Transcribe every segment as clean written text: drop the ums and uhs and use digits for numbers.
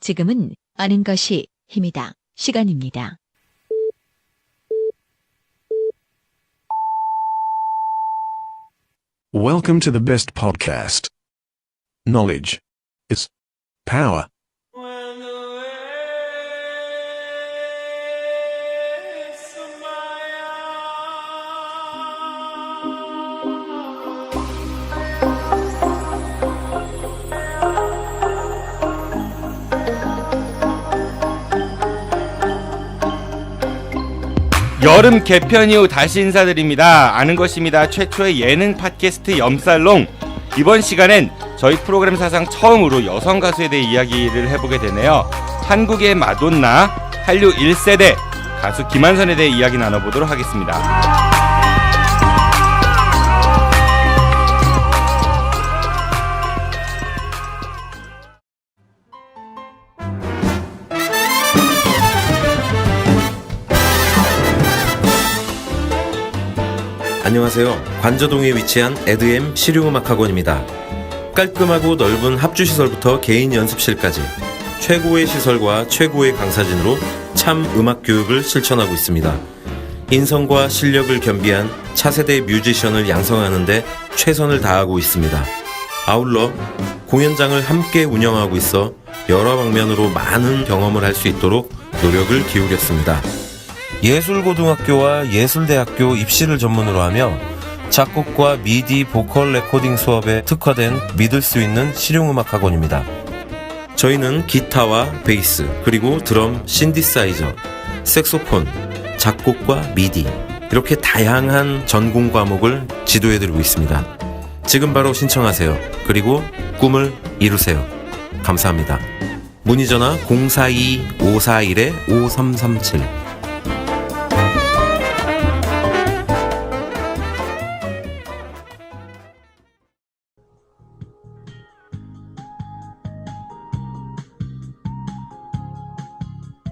지금은 아는 것이 힘이다. 시간입니다. Welcome to the best podcast. Knowledge is power. 여름 개편 이후 다시 인사드립니다. 아는 것입니다. 최초의 예능 팟캐스트 염살롱. 이번 시간엔 저희 프로그램 사상 처음으로 여성 가수에 대해 이야기를 해보게 되네요. 한국의 마돈나, 한류 1세대 가수 김한선에 대해 이야기 나눠보도록 하겠습니다. 안녕하세요. 관저동에 위치한 에드엠 실용음악학원입니다. 깔끔하고 넓은 합주시설부터 개인 연습실까지 최고의 시설과 최고의 강사진으로 참 음악 교육을 실천하고 있습니다. 인성과 실력을 겸비한 차세대 뮤지션을 양성하는 데 최선을 다하고 있습니다. 아울러 공연장을 함께 운영하고 있어 여러 방면으로 많은 경험을 할 수 있도록 노력을 기울였습니다. 예술고등학교와 예술대학교 입시를 전문으로 하며 작곡과 미디 보컬 레코딩 수업에 특화된 믿을 수 있는 실용음악학원입니다. 저희는 기타와 베이스, 그리고 드럼, 신디사이저, 색소폰, 작곡과 미디 이렇게 다양한 전공 과목을 지도해드리고 있습니다. 지금 바로 신청하세요. 그리고 꿈을 이루세요. 감사합니다. 문의전화 042-541-5337.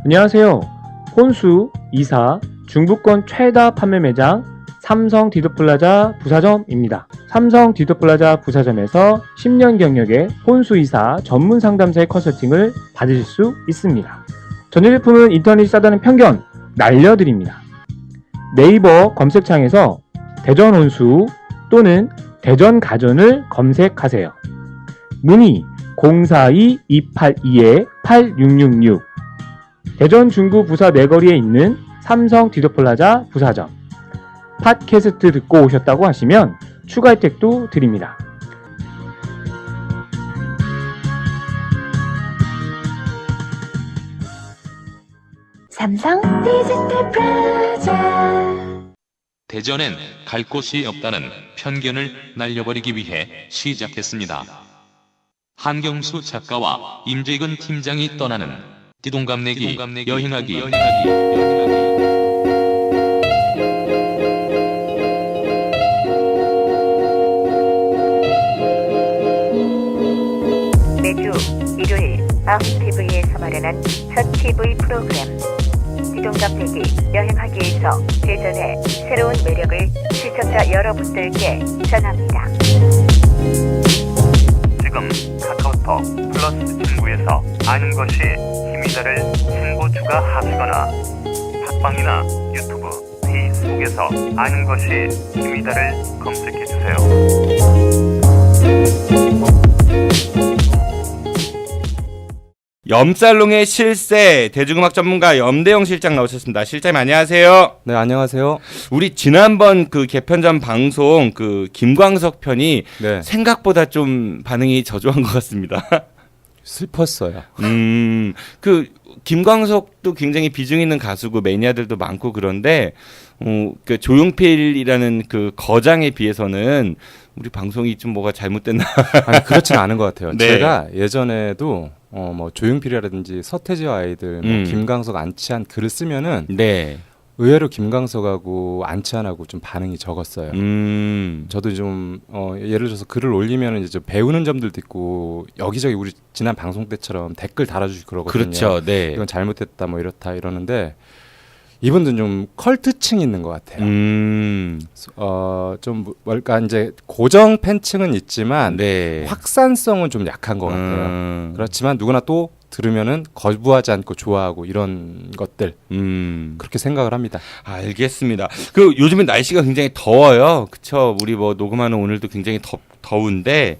안녕하세요. 혼수, 이사, 중부권 최다 판매 매장 삼성 디도플라자 부사점입니다. 삼성 디도플라자 부사점에서 10년 경력의 혼수, 이사 전문 상담사의 컨설팅을 받으실 수 있습니다. 전자 제품은 인터넷이 싸다는 편견 날려드립니다. 네이버 검색창에서 대전 혼수 또는 대전 가전을 검색하세요. 문의 042-282-8666 대전 중구 부사 내거리에 있는 삼성 디도플라자 부사점. 팟캐스트 듣고 오셨다고 하시면 추가 혜택도 드립니다. 삼성 디지털 프라자. 대전엔 갈 곳이 없다는 편견을 날려버리기 위해 시작했습니다. 한경수 작가와 임재근 팀장이 떠나는 띠동갑내기 여행하기. 매주 일요일 9TV에서 마련한 첫 TV 프로그램 띠동갑내기 여행하기에서 대전의 새로운 매력을 시청자 여러분들께 전합니다. 지금 카카오톡 플러스 친구에서 아는 것이 힘이다를 친구 추가하시거나 팟빵이나 유튜브, 페이스북에서 아는 것이 힘이다를 검색해주세요. 염살롱의 실세 대중음악 전문가 염대영 실장 나오셨습니다. 실장님 안녕하세요. 네, 안녕하세요. 우리 지난번 그 개편전 방송 그 김광석 편이 네. 생각보다 좀 반응이 저조한 것 같습니다. 슬펐어요. 그 김광석도 굉장히 비중 있는 가수고 매니아들도 많고 그런데 그 조용필이라는 그 거장에 비해서는 우리 방송이 좀 뭐가 잘못됐나? 아니, 그렇지는 않은 것 같아요. 네. 제가 예전에도 뭐 조용필이라든지 서태지와 아이들, 뭐 김광석, 안치한 글을 쓰면은 네. 의외로 김광석하고 안치한하고 좀 반응이 적었어요. 저도 좀 예를 들어서 글을 올리면 이제 좀 배우는 점들도 있고 여기저기 우리 지난 방송 때처럼 댓글 달아주시고 그러거든요. 그렇죠. 네. 이건 잘못됐다 뭐 이렇다 이러는데 이분들은 좀 컬트층이 있는 것 같아요. 좀 뭘까 이제 고정 팬층은 있지만 네. 확산성은 좀 약한 것 같아요. 그렇지만 누구나 또 들으면은 거부하지 않고 좋아하고 이런 것들 그렇게 생각을 합니다. 알겠습니다. 그 요즘엔 날씨가 굉장히 더워요. 그쵸? 우리 뭐 녹음하는 오늘도 굉장히 더운데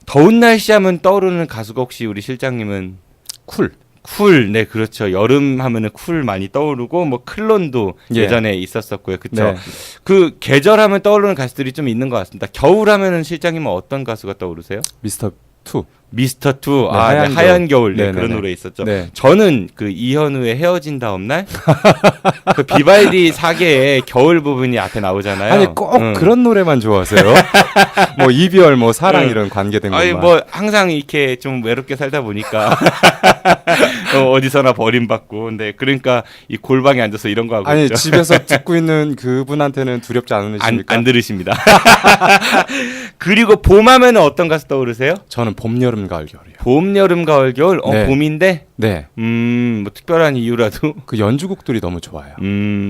더운 날씨 하면 떠오르는 가수가 혹시 우리 실장님은 쿨, 네, 그렇죠. 여름 하면은 쿨 많이 떠오르고, 뭐, 클론도 예전에 있었었고요. 그쵸. 네. 그, 계절 하면 떠오르는 가수들이 좀 있는 것 같습니다. 겨울 하면은 실장님은 어떤 가수가 떠오르세요? 미스터 투. 미스터 투. 네, 하얀 겨울. 네, 네, 그런 네, 노래 있었죠. 네. 저는 그 이현우의 헤어진 다음 날? 그 비발디 사계의 겨울 부분이 앞에 나오잖아요. 아니, 꼭 그런 노래만 좋아하세요? 뭐, 이별, 뭐, 사랑 이런 관계된 것만. 아니, 뭐, 항상 이렇게 좀 외롭게 살다 보니까. 어디서나 버림받고. 근데 그러니까 이 골방에 앉아서 이런 거 하고 아니, 있죠. 집에서 듣고 있는 그분한테는 두렵지 않으십니까? 안 들으십니다. 그리고 봄 하면은 어떤 가수 떠오르세요? 저는 봄, 여름, 가을, 겨울이요. 봄, 여름, 가을, 겨울. 네. 봄인데. 네. 뭐 특별한 이유라도. 그 연주곡들이 너무 좋아요.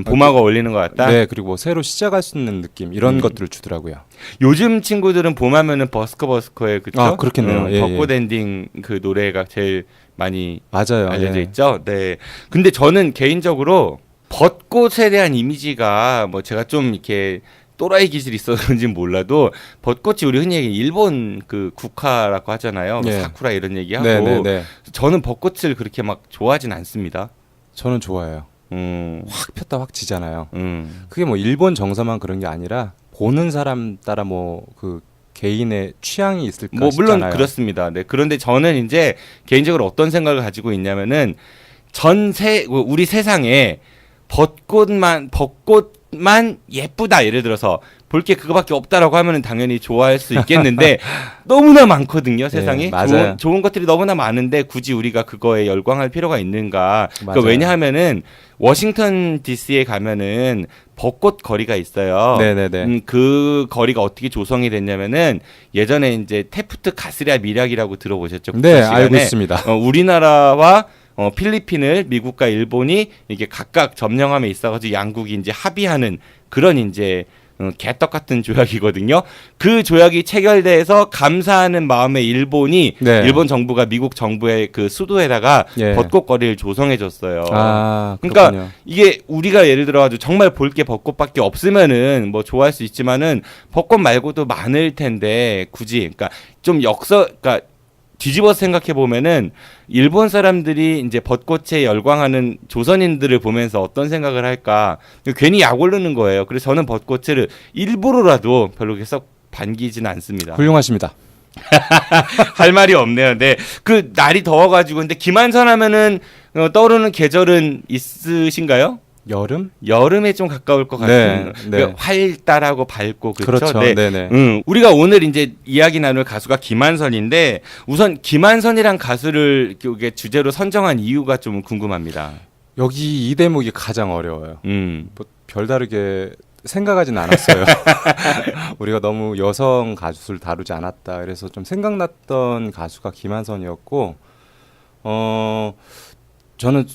봄하고 어울리는 것 같다. 네, 그리고 뭐 새로 시작할 수 있는 느낌 이런 것들을 주더라고요. 요즘 친구들은 봄 하면은 버스커의 그쵸? 아, 그렇겠네요. 예, 벚꽃 엔딩 그 노래가 제일 많이 맞아요. 알려져 예. 있죠. 네. 근데 저는 개인적으로 벚꽃에 대한 이미지가 뭐 제가 좀 이렇게 또라이 기질이 있어서 그런지는 몰라도 벚꽃이 우리 흔히 얘기하는 일본 그 국화라고 하잖아요. 뭐 예. 사쿠라 이런 얘기하고 네. 저는 벚꽃을 그렇게 막 좋아하진 않습니다. 저는 좋아해요. 음. 확 폈다 확 지잖아요. 그게 뭐 일본 정서만 그런 게 아니라 보는 사람 따라 뭐 그 개인의 취향이 있을까 뭐 물론 싶잖아요. 그렇습니다. 네. 그런데 저는 이제 개인적으로 어떤 생각을 가지고 있냐면은 우리 세상에 벚꽃만 예쁘다 예를 들어서 볼 게 그거밖에 없다라고 하면은 당연히 좋아할 수 있겠는데 너무나 많거든요 세상에. 네, 맞아요. 좋은 것들이 너무나 많은데 굳이 우리가 그거에 열광할 필요가 있는가? 그러니까 맞아요. 왜냐하면은 워싱턴 D.C.에 가면은 벚꽃 거리가 있어요. 네네네. 그 거리가 어떻게 조성이 됐냐면은 예전에 이제 테프트 가스리아 밀약이라고 들어보셨죠? 네, 시간에? 알고 있습니다. 우리나라와 필리핀을 미국과 일본이 이게 각각 점령함에 있어가지고 양국이 이제 합의하는 그런 이제 개떡 같은 조약이거든요. 그 조약이 체결돼서 감사하는 마음에 일본이 네. 일본 정부가 미국 정부의 그 수도에다가 예. 벚꽃거리를 조성해줬어요. 아, 그러니까 그렇군요. 이게 우리가 예를 들어가지고 정말 볼 게 벚꽃밖에 없으면은 뭐 좋아할 수 있지만은 벚꽃 말고도 많을 텐데 굳이 그러니까 좀 그러니까 뒤집어서 생각해 보면은 일본 사람들이 이제 벚꽃에 열광하는 조선인들을 보면서 어떤 생각을 할까 괜히 약 오르는 거예요. 그래서 저는 벚꽃을 일부러라도 별로 그렇게 썩 반기지는 않습니다. 훌륭하십니다. 할 말이 없네요. 네. 그 날이 더워가지고 근데 김한선 하면은 떠오르는 계절은 있으신가요? 여름? 여름에 좀 가까울 것 같은 네. 활달하고 밝고 그렇죠. 네. 네네. 우리가 오늘 이제 이야기 나눌 가수가 김한선인데 우선 김한선이란 가수를 이게 주제로 선정한 이유가 좀 궁금합니다. 여기 이 대목이 가장 어려워요. 뭐 별다르게 생각하진 않았어요. 우리가 너무 여성 가수를 다루지 않았다. 그래서 좀 생각났던 가수가 김한선이었고 저는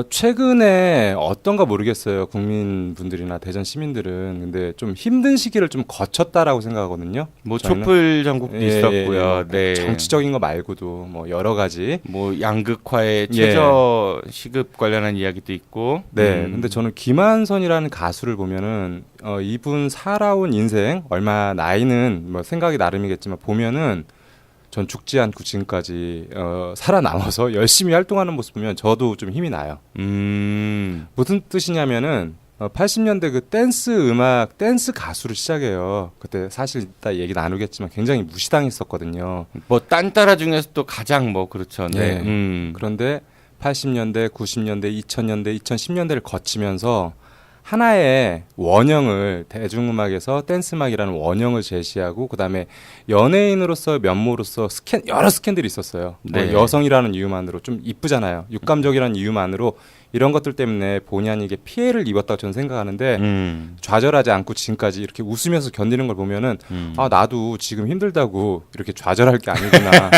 최근에 어떤가 모르겠어요. 국민분들이나 대전 시민들은 근데 좀 힘든 시기를 좀 거쳤다라고 생각하거든요. 뭐 저희는. 촛불 전국도 있었고요. 뭐 네. 정치적인 거 말고도 뭐 여러 가지. 뭐 양극화의 최저 시급 관련한 이야기도 있고. 네. 근데 저는 김한선이라는 가수를 보면은 이분 살아온 인생 얼마 나이는 뭐 생각이 나름이겠지만 보면은 전 죽지 않고 지금까지 살아남아서 열심히 활동하는 모습 보면 저도 좀 힘이 나요. 무슨 뜻이냐면은 80년대 그 댄스 가수로 시작해요. 그때 사실 이따 얘기 나누겠지만 굉장히 무시당했었거든요. 뭐 딴따라 중에서도 가장 뭐 그렇죠. 네. 그런데 80년대, 90년대, 2000년대, 2010년대를 거치면서 하나의 원형을 대중음악에서 댄스음악이라는 원형을 제시하고 그다음에 연예인으로서 면모로서 여러 스캔들이 있었어요. 네. 뭐 여성이라는 이유만으로 좀 이쁘잖아요. 육감적이라는 이유만으로 이런 것들 때문에 본의 아니게 피해를 입었다고 저는 생각하는데 좌절하지 않고 지금까지 이렇게 웃으면서 견디는 걸 보면은 아 나도 지금 힘들다고 이렇게 좌절할 게 아니구나.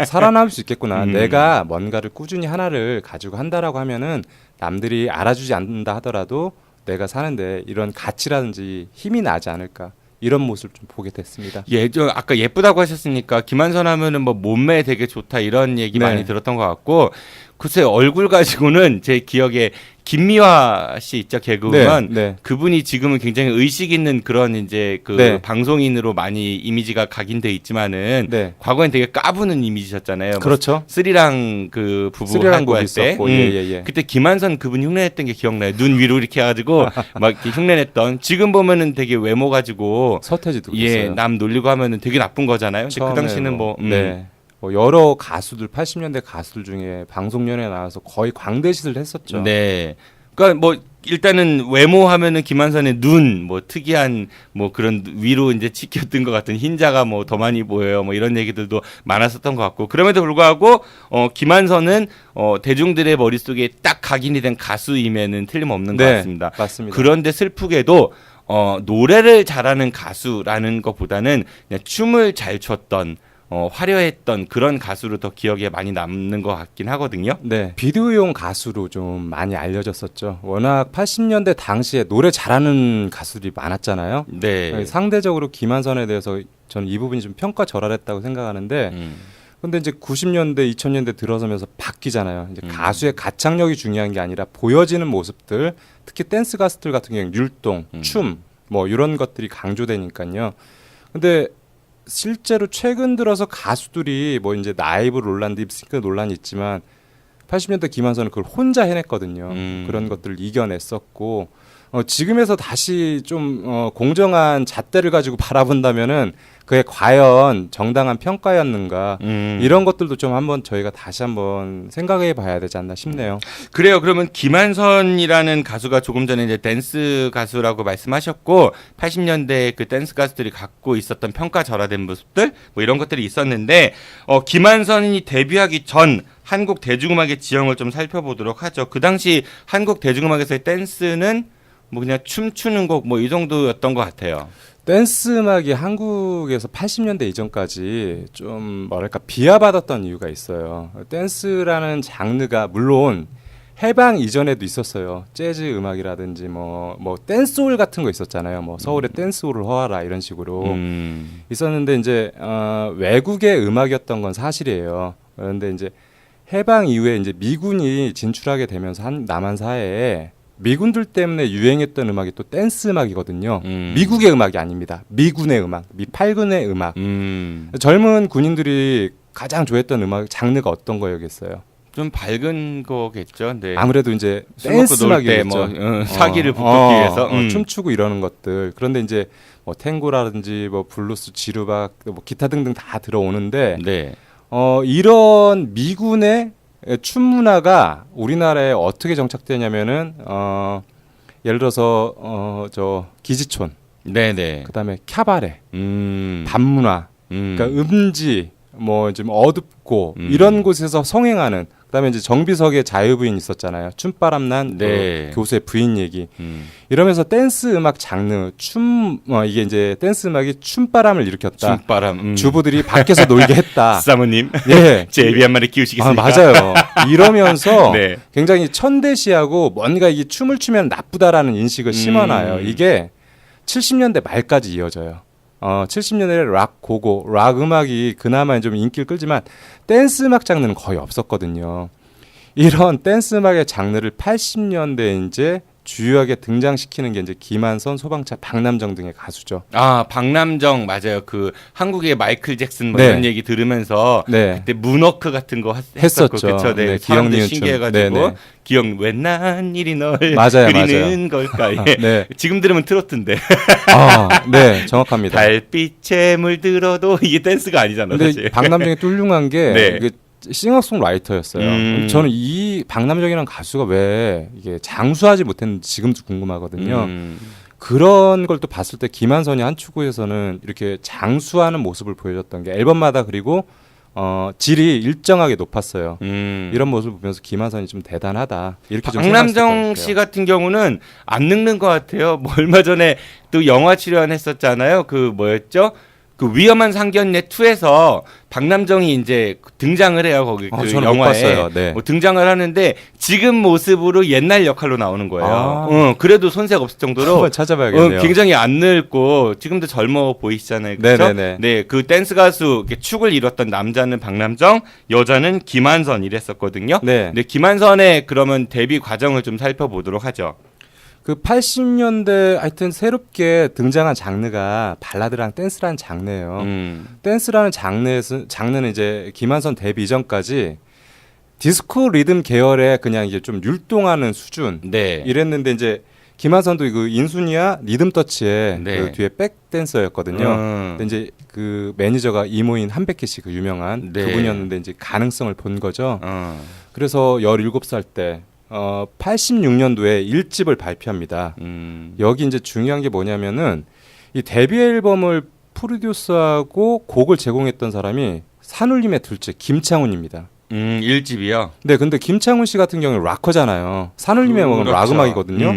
살아남을 수 있겠구나. 내가 뭔가를 꾸준히 하나를 가지고 한다라고 하면은 남들이 알아주지 않는다 하더라도 내가 사는데 이런 가치라든지 힘이 나지 않을까. 이런 모습을 좀 보게 됐습니다. 예, 저 아까 예쁘다고 하셨으니까 김한선 하면은 뭐 몸매 되게 좋다 이런 얘기 네. 많이 들었던 것 같고 글쎄 얼굴 가지고는 제 기억에 김미화 씨 있죠 개그우먼 네. 그분이 지금은 굉장히 의식 있는 그런 이제 그 네. 방송인으로 많이 이미지가 각인돼 있지만은 네. 과거엔 되게 까부는 이미지셨잖아요. 그렇죠. 뭐 스리랑 그 부부 스리랑 하고 부부 할 때, 있었고, 예. 그때 김한선 그분이 흉내냈던 게 기억나요. 눈 위로 이렇게 해가지고 막 이렇게 흉내냈던. 지금 보면은 되게 외모 가지고 서태지도 예, 그랬어요. 남 놀리고 하면은 되게 나쁜 거잖아요. 근데 그 당시는 네. 뭐 여러 가수들 80년대 가수들 중에 방송연예에 나와서 거의 광대시를 했었죠. 네. 그러니까 뭐 일단은 외모 하면은 김한선의 눈, 뭐 특이한 뭐 그런 위로 이제 치켜뜬 것 같은 흰자가 뭐 더 많이 보여요. 뭐 이런 얘기들도 많았었던 것 같고 그럼에도 불구하고 김한선은 대중들의 머릿속에 딱 각인이 된 가수임에는 틀림없는 것 같습니다. 맞습니다. 그런데 슬프게도 노래를 잘하는 가수라는 것보다는 그냥 춤을 잘 췄던 화려했던 그런 가수로 더 기억에 많이 남는 것 같긴 하거든요. 네, 비디오용 가수로 좀 많이 알려졌었죠. 워낙 80년대 당시에 노래 잘하는 가수들이 많았잖아요. 네. 상대적으로 김한선에 대해서 저는 이 부분이 좀 평가절하했다고 생각하는데 근데 이제 90년대, 2000년대 들어서면서 바뀌잖아요. 이제 가수의 가창력이 중요한 게 아니라 보여지는 모습들, 특히 댄스 가수들 같은 경우는 율동, 춤, 뭐 이런 것들이 강조되니까요. 근데 실제로 최근 들어서 가수들이 뭐 이제 나이브 논란, 립싱크 논란이 있지만 80년대 김한선은 그걸 혼자 해냈거든요. 그런 것들을 이겨냈었고 지금에서 다시 좀 공정한 잣대를 가지고 바라본다면은 그게 과연 정당한 평가였는가 이런 것들도 좀 한번 저희가 다시 한번 생각해 봐야 되지 않나 싶네요. 그래요. 그러면 김한선이라는 가수가 조금 전에 이제 댄스 가수라고 말씀하셨고 80년대 그 댄스 가수들이 갖고 있었던 평가절하된 모습들 뭐 이런 것들이 있었는데 김한선이 데뷔하기 전 한국 대중음악의 지형을 좀 살펴보도록 하죠. 그 당시 한국 대중음악에서의 댄스는 뭐 그냥 춤추는 곡 뭐 이 정도였던 것 같아요. 댄스 음악이 한국에서 80년대 이전까지 좀 뭐랄까 비하받았던 이유가 있어요. 댄스라는 장르가 물론 해방 이전에도 있었어요. 재즈 음악이라든지 뭐 댄스홀 같은 거 있었잖아요. 뭐 서울에 댄스홀을 허하라 이런 식으로 있었는데 이제 외국의 음악이었던 건 사실이에요. 그런데 이제 해방 이후에 이제 미군이 진출하게 되면서 남한 사회에 미군들 때문에 유행했던 음악이 또 댄스 음악이거든요. 미국의 음악이 아닙니다. 미군의 음악, 미8군의 음악. 젊은 군인들이 가장 좋아했던 음악 장르가 어떤 거였겠어요? 좀 밝은 거겠죠. 네. 아무래도 이제 술 먹고 댄스 놀 때 음악이겠죠. 뭐 사기를 북돋기 위해서 춤추고 이러는 것들. 그런데 이제 뭐 탱고라든지 뭐 블루스, 지루박, 뭐 기타 등등 다 들어오는데 네. 이런 미군의 춤 문화가 우리나라에 어떻게 정착되냐면은 예를 들어서 저 기지촌, 네네. 그다음에 캬바레, 밤문화, 그러니까 음지, 뭐 좀 어둡고 이런 곳에서 성행하는. 그다음에 이제 정비석에 자유부인 있었잖아요. 춤바람 난 네. 그 교수의 부인 얘기. 이러면서 댄스 음악 장르, 이게 이제 댄스 음악이 춤바람을 일으켰다. 춤바람. 주부들이 밖에서 놀게 했다. 사모님. 예. 제비 한 마리 키우시겠습니까? 맞아요. 이러면서 네. 굉장히 천대시하고 뭔가 이게 춤을 추면 나쁘다라는 인식을 심어놔요. 이게 70년대 말까지 이어져요. 70년대 락 고고, 락 음악이 그나마 좀 인기를 끌지만 댄스 음악 장르는 거의 없었거든요. 이런 댄스 음악의 장르를 80년대에 이제 주요하게 등장시키는 게 이제 김한선, 소방차, 박남정 등의 가수죠. 아, 박남정 맞아요. 그 한국의 마이클 잭슨 뭐 네. 이런 얘기 들으면서 네. 그때 문워크 같은 거 했었죠. 그쵸? 네. 네, 사람들 기억 니은 신기해가지고 춤. 네, 기억 왜 난 이리 널 맞아요, 그리는 걸까? 예. 네. 지금 들으면 트로트인데 네, 정확합니다. 달빛에 물들어도 이게 댄스가 아니잖아 근데 사실. 박남정이 뚫륭한 게 네. 이게 싱어송라이터였어요. 저는 이 박남정이라는 가수가 왜 이게 장수하지 못했는지 지금도 궁금하거든요. 그런 걸 또 봤을 때 김한선이 한 추구에서는 이렇게 장수하는 모습을 보여줬던 게 앨범마다 그리고 질이 일정하게 높았어요. 이런 모습을 보면서 김한선이 좀 대단하다. 이렇게 좀 박남정 씨 같은 경우는 안 늙는 것 같아요. 뭐 얼마 전에 또 영화 출연했었잖아요. 그 뭐였죠? 그 위험한 상견례 2에서 박남정이 이제 등장을 해요. 거기 그 저는 못 영화에 봤어요. 네. 뭐 등장을 하는데 지금 모습으로 옛날 역할로 나오는 거예요. 그래도 손색 없을 정도로 한번 찾아봐야겠네요. 굉장히 안 늙고 지금도 젊어 보이시잖아요. 그렇죠? 네네네. 네, 그 댄스 가수 이렇게 축을 이뤘던 남자는 박남정, 여자는 김한선 이랬었거든요. 네. 근데 김한선의 그러면 데뷔 과정을 좀 살펴보도록 하죠. 그 80년대 하여튼 새롭게 등장한 장르가 발라드랑 댄스라는 장르예요. 댄스라는 장르는 이제 김한선 데뷔 이전까지 디스코 리듬 계열의 그냥 이제 좀 율동하는 수준 네. 이랬는데 이제 김한선도 그 인순이야 리듬 터치의 네. 그 뒤에 백 댄서였거든요. 근데 이제 그 매니저가 이모인 한백희 씨 그 유명한 네. 그분이었는데 이제 가능성을 본 거죠. 그래서 17살 때 86년도에 1집을 발표합니다. 여기 이제 중요한 게 뭐냐면은 이 데뷔 앨범을 프로듀서하고 곡을 제공했던 사람이 산울림의 둘째 김창훈입니다. 1집이요? 네, 근데 김창훈 씨 같은 경우는 락커잖아요. 산울림의 음악은 그렇죠. 락 음악이거든요.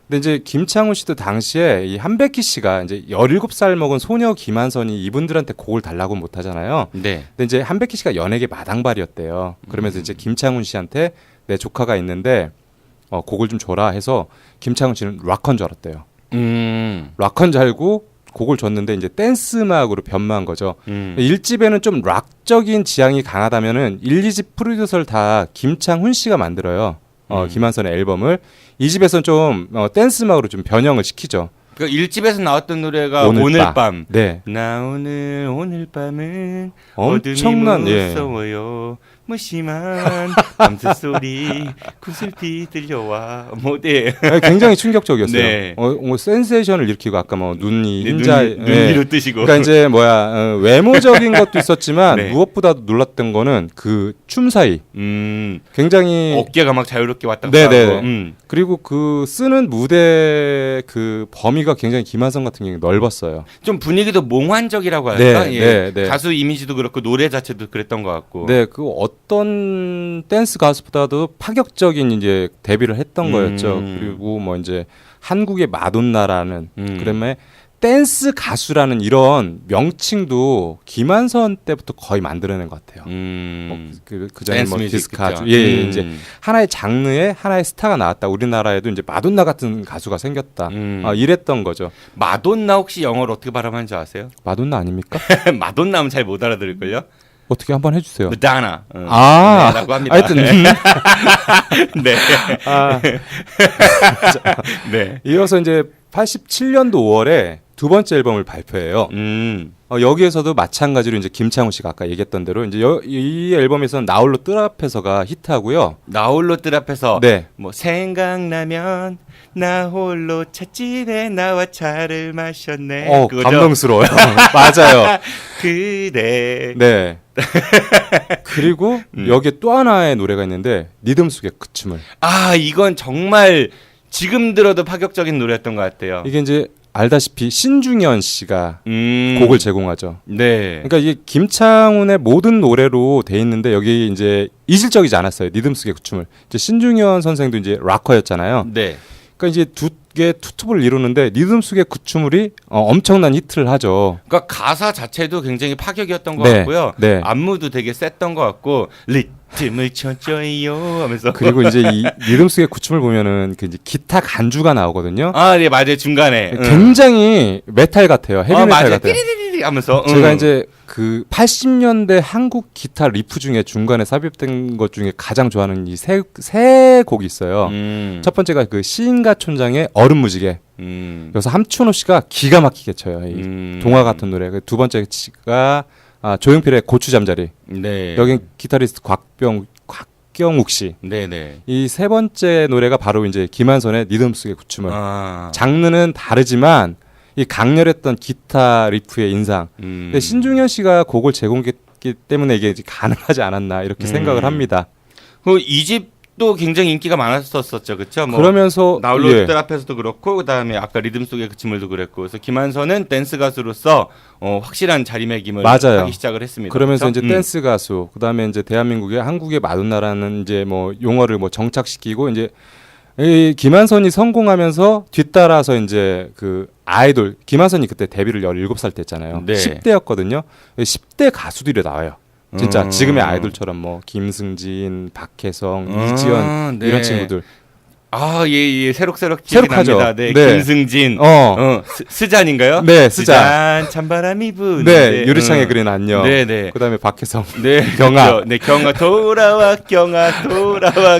근데 이제 김창훈 씨도 당시에 이 한백희 씨가 이제 17살 먹은 소녀 김한선이 이분들한테 곡을 달라고 못 하잖아요. 네. 근데 이제 한백희 씨가 연예계 마당발이었대요. 그러면서 이제 김창훈 씨한테 내 조카가 있는데 곡을 좀 줘라 해서 김창훈 씨는 락커인 줄 알았대요. 락커인 줄 알고 곡을 줬는데 이제 댄스 음악으로 변모한 거죠. 1집에는 좀 락적인 지향이 강하다면은 1, 2집 프로듀서를 다 김창훈 씨가 만들어요. 김한선의 앨범을 2집에서는 좀 댄스 음악으로 좀 변형을 시키죠. 그 1집에서 나왔던 노래가 오늘 밤. 네. 나 오늘 밤은 엄청난 어둠이 예. 무서워요. 무심한 밤새 소리 구슬피 들려와. 뭐 네. 굉장히 충격적이었어요. 네. 뭐 센세이션을 일으키고 아까 뭐 눈이 네, 인자 눈 위로 뜨시고. 그러니까 이제 외모적인 것도 있었지만 네. 무엇보다도 놀랐던 거는 그 춤 사이. 굉장히 어깨가 막 자유롭게 왔다 갔다 네네. 하고. 그리고 그 쓰는 무대 그 범위가 굉장히 김한선 같은 경우에 넓었어요. 좀 분위기도 몽환적이라고 할까? 네, 예. 네, 네. 가수 이미지도 그렇고 노래 자체도 그랬던 것 같고. 네, 그 어떤 댄스 가수보다도 파격적인 이제 데뷔를 했던 거였죠. 그리고 뭐 이제 한국의 마돈나라는 그다음에 댄스 가수라는 이런 명칭도 김한선 때부터 거의 만들어낸 것 같아요. 그 전에 뭐 댄스 디스크 뮤직, 가수, 그쵸? 이제 하나의 장르에 하나의 스타가 나왔다. 우리나라에도 이제 마돈나 같은 가수가 생겼다. 이랬던 거죠. 마돈나 혹시 영어로 어떻게 발음하는지 아세요? 마돈나 아닙니까? 마돈나면 잘 못 알아들을걸요? 어떻게 한번 해주세요. 마다나. 아, 라고 합니다. 하여튼 네. 네. 이어서 이제 87년도 5월에 두 번째 앨범을 발표해요. 여기에서도 마찬가지로 이제 김창훈 씨가 아까 얘기했던 대로 이제 이 앨범에서는 나홀로 뜰 앞에서가 히트하고요. 나홀로 뜰 앞에서 네. 뭐 생각나면 나 홀로 찻집에 나와 차를 마셨네. 그거죠? 감동스러워요. 맞아요. 그래. 네. 그리고 여기에 또 하나의 노래가 있는데 리듬 속의 그 춤을. 아, 이건 정말 지금 들어도 파격적인 노래였던 것 같아요. 이게 이제 알다시피 신중현 씨가 곡을 제공하죠. 네. 그러니까 이게 김창훈의 모든 노래로 돼 있는데 여기 이제 이질적이지 않았어요. 리듬 속의 그 춤을. 이제 신중현 선생도 이제 락커였잖아요. 네. 그러니까 이제 두 개 투톱을 이루는데 리듬 속의 그 춤을이 엄청난 히트를 하죠. 그러니까 가사 자체도 굉장히 파격이었던 것 네, 같고요. 네. 안무도 되게 셌던 것 같고 리듬을 춰줘요 하면서. 그리고 이제 이 리듬 속의 그 춤을 보면은 그 이제 기타 간주가 나오거든요. 아, 네, 맞아요. 중간에. 굉장히 메탈 같아요. 헤비 메탈 맞아요. 같아요. 띠리리리 하면서. 제가 이제 그 80년대 한국 기타 리프 중에 중간에 삽입된 것 중에 가장 좋아하는 이 세 곡이 있어요. 첫 번째가 그 시인과 촌장의 얼음 무지개. 여기서 함춘호 씨가 기가 막히게 쳐요. 이 동화 같은 노래. 두 번째가 조용필의 고추 잠자리. 네. 여긴 기타리스트 곽경욱 씨. 네네. 이 세 번째 노래가 바로 이제 김한선의 리듬 속의 구춤을. 아. 장르는 다르지만 이 강렬했던 기타 리프의 인상. 근데 신중현 씨가 곡을 나왔기 때문에 이게 이제 가능하지 않았나 이렇게 생각을 합니다. 그 이집도 굉장히 인기가 많았었죠, 그렇죠? 뭐 그러면서 나홀로들 앞에서도 그렇고 그다음에 아까 리듬 속의 그 춤을도 그랬고, 그래서 김한선은 댄스 가수로서 확실한 자리매김을 맞아요. 하기 시작을 했습니다. 그러면서 그렇죠? 이제 댄스 가수, 그다음에 이제 대한민국의 한국의 마돈나라는 이제 뭐 용어를 뭐 정착시키고 이제 이 김한선이 성공하면서 뒤따라서 이제 그 아이돌 김한선이 그때 데뷔를 17살 때 했잖아요. 네. 10대였거든요. 10대 가수들이 나와요. 진짜 지금의 아이돌처럼 뭐 김승진, 박혜성, 이지연 네. 이런 친구들. 아, 예, 새록새록 기억이 새록하죠. 납니다. 네, 네. 김승진, 스잔인가요? 네, 스잔. 찬바람이 부는. 네, 유리창에 그린 안녕. 네. 그다음에 박혜성, 네, 경아. 그렇죠. 네, 경아 돌아와 경아.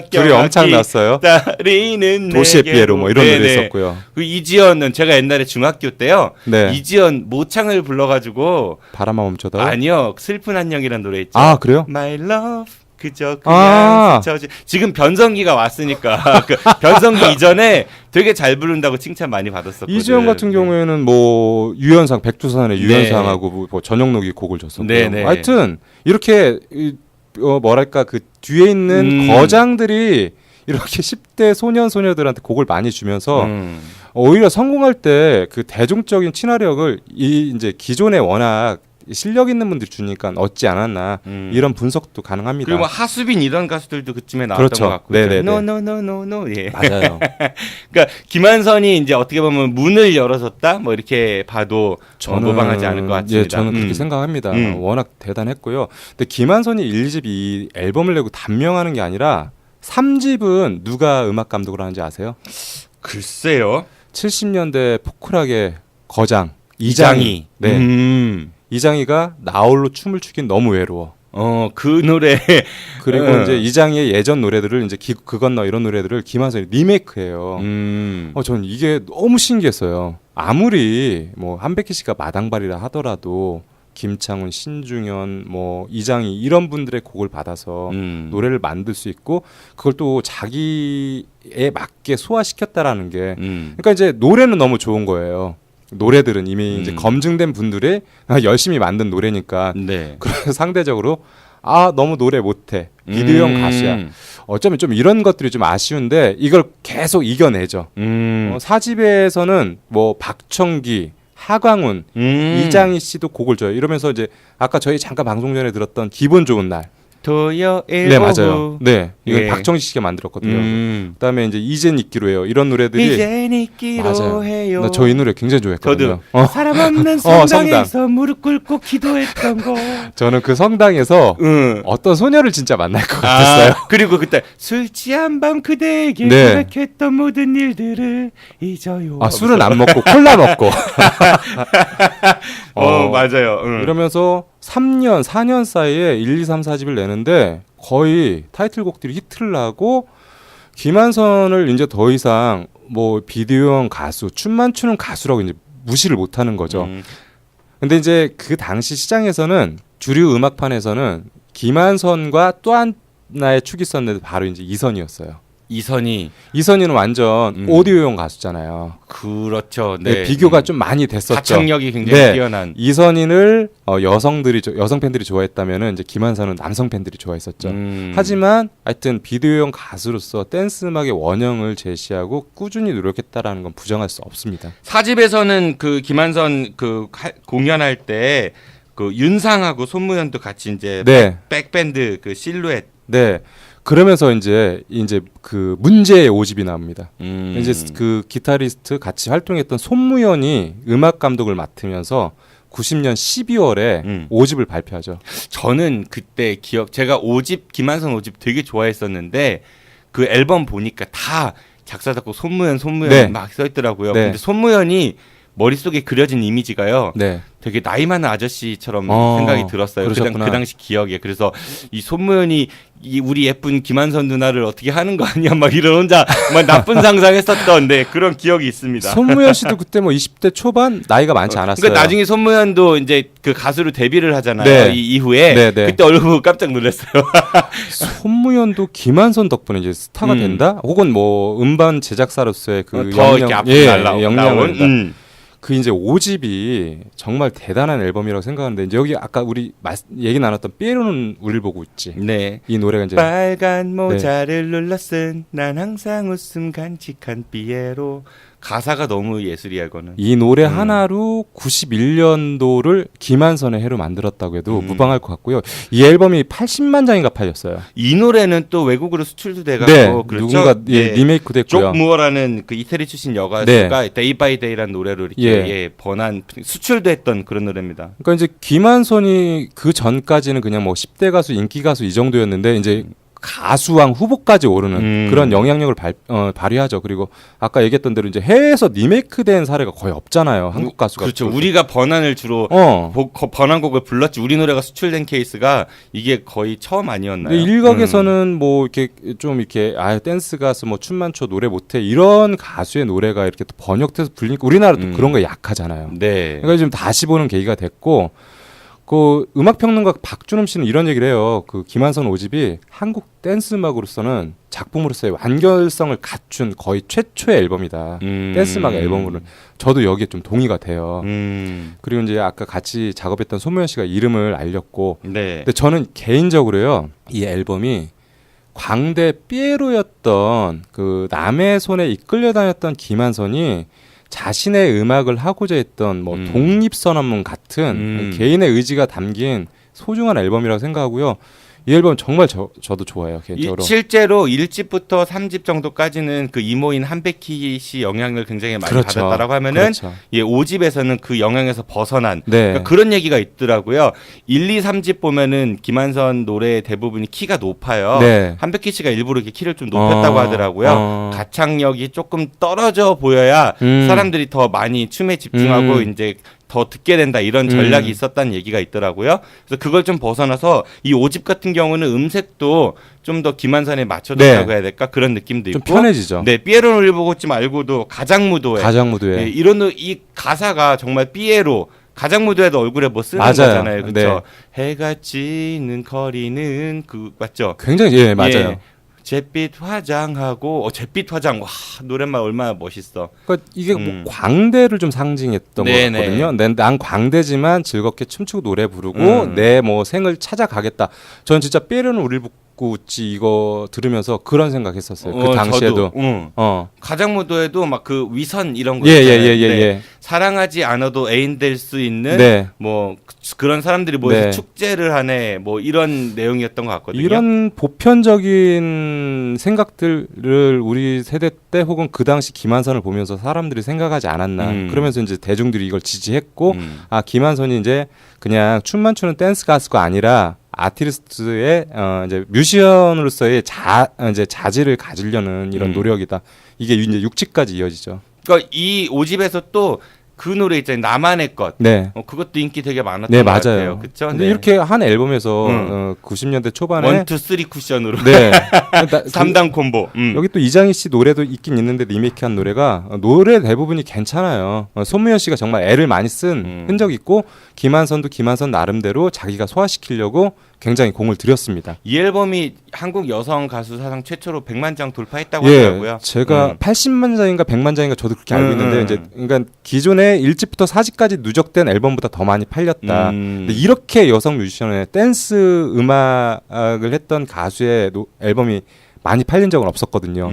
둘이 엄청 났어요. 따리는 도시의 내게로. 피에로 뭐 이런 네, 노래 네. 있었고요. 그 이지연은 제가 옛날에 중학교 때요. 네. 이지연 모창을 불러가지고 바람아 멈춰다. 아니요, 슬픈 안녕이라는 노래 있죠. 아, 그래요? My love. 그저 그냥 스쳐지. 지금 변성기가 왔으니까 그 변성기 이전에 되게 잘 부른다고 칭찬 많이 받았었거든요. 이지연 같은 경우에는 뭐 유연상 백두산의 유연상하고 뭐 전영록이 곡을 줬었고요. 네. 하여튼 이렇게 뭐랄까 그 뒤에 있는 거장들이 이렇게 10대 소년들한테 곡을 많이 주면서 오히려 성공할 때 그 대중적인 친화력을 이제 기존에 워낙 실력 있는 분들이 주니까 얻지 않았나 이런 분석도 가능합니다. 그리고 뭐 하수빈 이런 가수들도 그쯤에 나왔던 그렇죠. 것 같고. 네네네. 노. 예. 맞아요. 그러니까 김한선이 이제 어떻게 보면 문을 열어줬다 뭐 이렇게 봐도 모방하지 않을 것 같습니다. 예, 저는 그렇게 생각합니다. 워낙 대단했고요. 근데 김한선이 1, 2집 이 앨범을 내고 단명하는 게 아니라 3집은 누가 음악 감독을 하는지 아세요? 글쎄요. 70년대 포크락의 거장 이장희. 네. 이장희가 나홀로 춤을 추긴 너무 외로워. 그 노래. 그리고 이제 이장희의 예전 노래들을 이제 그 건너 이런 노래들을 김한선이 리메이크해요. 저는 이게 너무 신기했어요. 아무리 뭐 한백희 씨가 마당발이라 하더라도 김창훈, 신중현, 뭐 이장희 이런 분들의 곡을 받아서 노래를 만들 수 있고 그걸 또 자기에 맞게 소화시켰다라는 게 그러니까 이제 노래는 너무 좋은 거예요. 노래들은 이미 이제 검증된 분들이 열심히 만든 노래니까 그래서 상대적으로 너무 노래 못해 비디오형 가수야. 어쩌면 좀 이런 것들이 좀 아쉬운데 이걸 계속 이겨내죠. 4집에서는 뭐 박청기, 하광운, 이장희 씨도 곡을 줘요. 이러면서 이제 아까 저희 잠깐 방송 전에 들었던 기분 좋은 날. 토요일 네, 맞아요. 네, 이건 예. 박정희 씨가 만들었거든요. 그다음에 이제 이젠 잊기로 해요. 이런 노래들이 이젠 잊기로 맞아요. 해요. 나 저 이 노래 굉장히 좋아했거든요. 사람 없는 성당에서 무릎 꿇고 기도했던 거. 저는 그 성당에서 어떤 소녀를 진짜 만날 것 같았어요. 그리고 그때 술 취한 밤 그대에게 네. 고백했던 모든 일들을 잊어요. 술은 안 먹고 콜라 먹고. 맞아요. 이러면서 3년, 4년 사이에 1, 2, 3, 4집을 내는데 거의 타이틀곡들이 히트를 나고 김한선을 이제 더 이상 뭐 비디오형 가수, 춤만 추는 가수라고 이제 무시를 못 하는 거죠. 근데 이제 그 당시 시장에서는 주류 음악판에서는 김한선과 또 하나의 축이 있었는데 바로 이제 이선희였어요. 이선희는 완전 오디오용 가수잖아요. 그렇죠. 네, 비교가 좀 많이 됐었죠. 가창력이 굉장히 뛰어난. 이선희를 여성 팬들이 좋아했다면은 이제 김한선은 남성 팬들이 좋아했었죠. 하지만 하여튼 비디오용 가수로서 댄스 음악의 원형을 제시하고 꾸준히 노력했다라는 건 부정할 수 없습니다. 4집에서는 그 김한선 그 공연할 때 그 윤상하고 손무현도 같이 이제 백밴드 그 실루엣. 네. 그러면서 이제 그 문제의 5집이 나옵니다. 이제 그 기타리스트 같이 활동했던 손무현이 음악 감독을 맡으면서 90년 12월에 5집을 발표하죠. 저는 그때 제가 5집 김한선 5집 되게 좋아했었는데 그 앨범 보니까 다 작사 작곡 손무현 막 써 있더라고요. 네. 근데 손무현이 머릿속에 그려진 이미지가요. 되게 나이 많은 아저씨처럼 생각이 들었어요. 그 당시 기억에. 그래서 이 손무현이 우리 예쁜 김한선 누나를 어떻게 하는 거 아니야? 막 이런 혼자 막 나쁜 상상했었던 그런 기억이 있습니다. 손무현 씨도 그때 뭐 20대 초반 나이가 많지 않았어요. 그러니까 나중에 손무현도 이제 그 가수로 데뷔를 하잖아요. 이 이후에 그때 얼굴 보고 깜짝 놀랐어요. 손무현도 김한선 덕분에 이제 스타가 된다? 혹은 뭐 음반 제작사로서의 그 더 이렇게 앞으로 날라온. 그 이제 5집이 정말 대단한 앨범이라고 생각하는데 이제 여기 아까 우리 얘기 나눴던 삐에로는 우릴 보고 있지. 네. 이 노래가 이제 빨간 모자를 눌렀은 난 항상 웃음 간직한 삐에로. 가사가 너무 예술이야 이거는. 이 노래 하나로 91년도를 김한선의 해로 만들었다고 해도 무방할 것 같고요. 이 앨범이 80만 장인가 팔렸어요. 이 노래는 또 외국으로 수출도 돼가고 네, 그렇죠? 누군가 리메이크 됐고요. 족 무어라는 그 이태리 출신 여가수가 데이 바이 데이라는 노래로 이렇게 번안 수출도 했던 그런 노래입니다. 그러니까 이제 김한선이 그 전까지는 그냥 뭐 10대 가수, 인기 가수 이 정도였는데 이제 가수왕 후보까지 오르는 그런 영향력을 발휘하죠. 그리고 아까 얘기했던 대로 이제 해외에서 리메이크된 사례가 거의 없잖아요. 한국 가수가. 그렇죠. 우리가 번안을 주로 번안곡을 불렀지. 우리 노래가 수출된 케이스가 이게 거의 처음 아니었나요? 일각에서는 뭐 이렇게 좀 이렇게 댄스 가수 뭐 춤만 춰 노래 못해 이런 가수의 노래가 이렇게 또 번역돼서 불리니까 우리나라도 그런 거 약하잖아요. 네. 그러니까 지금 다시 보는 계기가 됐고. 그 음악평론가 박준흠 씨는 이런 얘기를 해요. 그 김한선 5집이 한국 댄스 음악으로서는 작품으로서의 완결성을 갖춘 거의 최초의 앨범이다. 댄스 음악 앨범으로는. 저도 여기에 좀 동의가 돼요. 그리고 이제 아까 같이 작업했던 손무현 씨가 이름을 알렸고. 네. 근데 저는 개인적으로요. 이 앨범이 광대 삐에로였던 그 남의 손에 이끌려 다녔던 김한선이 자신의 음악을 하고자 했던 뭐 독립선언문 같은 개인의 의지가 담긴 소중한 앨범이라고 생각하고요. 이 앨범 정말 저도 좋아해요. 개인적으로. 실제로 1집부터 3집 정도까지는 그 이모인 한백희 씨 영향을 굉장히 많이 그렇죠. 받았다라고 하면은 그렇죠. 5집에서는 그 영향에서 벗어난 네. 그러니까 그런 얘기가 있더라고요. 1, 2, 3집 보면은 김한선 노래 대부분이 키가 높아요. 네. 한백희 씨가 일부러 이렇게 키를 좀 높였다고 하더라고요. 가창력이 조금 떨어져 보여야 사람들이 더 많이 춤에 집중하고 이제 더 듣게 된다 이런 전략이 있었다는 얘기가 있더라고요. 그래서 그걸 좀 벗어나서 이 5집 같은 경우는 음색도 좀 더 김한선에 맞춰졌다고 해야 될까 그런 느낌도 좀 있고 편해지죠. 네, 삐에로를 보고 있지 말고도 가장무도회. 가장무도회. 네, 이 가사가 정말 삐에로 가장무도회도 얼굴에 뭐 쓰는 맞아요. 거잖아요. 그렇죠? 네. 해가 지는 거리는 그 맞죠? 굉장히 맞아요. 예. 잿빛 화장하고 잿빛 화장 와 노랫말 얼마나 멋있어. 그러니까 이게 뭐 광대를 좀 상징했던 거거든요. 난 광대지만 즐겁게 춤추고 노래 부르고 내 뭐 생을 찾아가겠다. 전 진짜 삐에로는 우릴 보고 있지 이거 들으면서 그런 생각했었어요. 그 당시에도. 가장무도에도 막 그 위선 이런 거 예. 사랑하지 않아도 애인 될 수 있는 네. 뭐 그런 사람들이 모여서 네. 축제를 하네 뭐 이런 내용이었던 것 같거든요. 이런 보편적인 생각들을 우리 세대 때 혹은 그 당시 김한선을 보면서 사람들이 생각하지 않았나. 그러면서 이제 대중들이 이걸 지지했고 김한선이 이제 그냥 춤만 추는 댄스 가수가 아니라 아티스트의 이제 뮤지션으로서의 이제 자질을 가지려는 이런 노력이다. 이게 이제 6집까지 이어지죠. 그러니까 이 5집에서 또 그 노래 있잖아요. 나만의 것. 네. 그것도 인기 되게 많았던 네, 것 맞아요. 같아요. 그렇죠? 근데 이렇게 한 앨범에서 90년대 초반에 1, 2, 3 쿠션으로 네. 3단 콤보. 여기 또 이장희 씨 노래도 있긴 있는데 리메이크한 노래가 노래 대부분이 괜찮아요. 손무현 씨가 정말 애를 많이 쓴 흔적이 있고 김한선도 김한선 나름대로 자기가 소화시키려고 굉장히 공을 들였습니다. 이 앨범이 한국 여성 가수 사상 최초로 100만 장 돌파했다고 하더라고요. 제가 80만 장인가 100만 장인가 저도 그렇게 알고 있는데 이제 그러니까 기존의 1집부터 4집까지 누적된 앨범보다 더 많이 팔렸다. 근데 이렇게 여성 뮤지션의 댄스 음악을 했던 가수의 앨범이 많이 팔린 적은 없었거든요.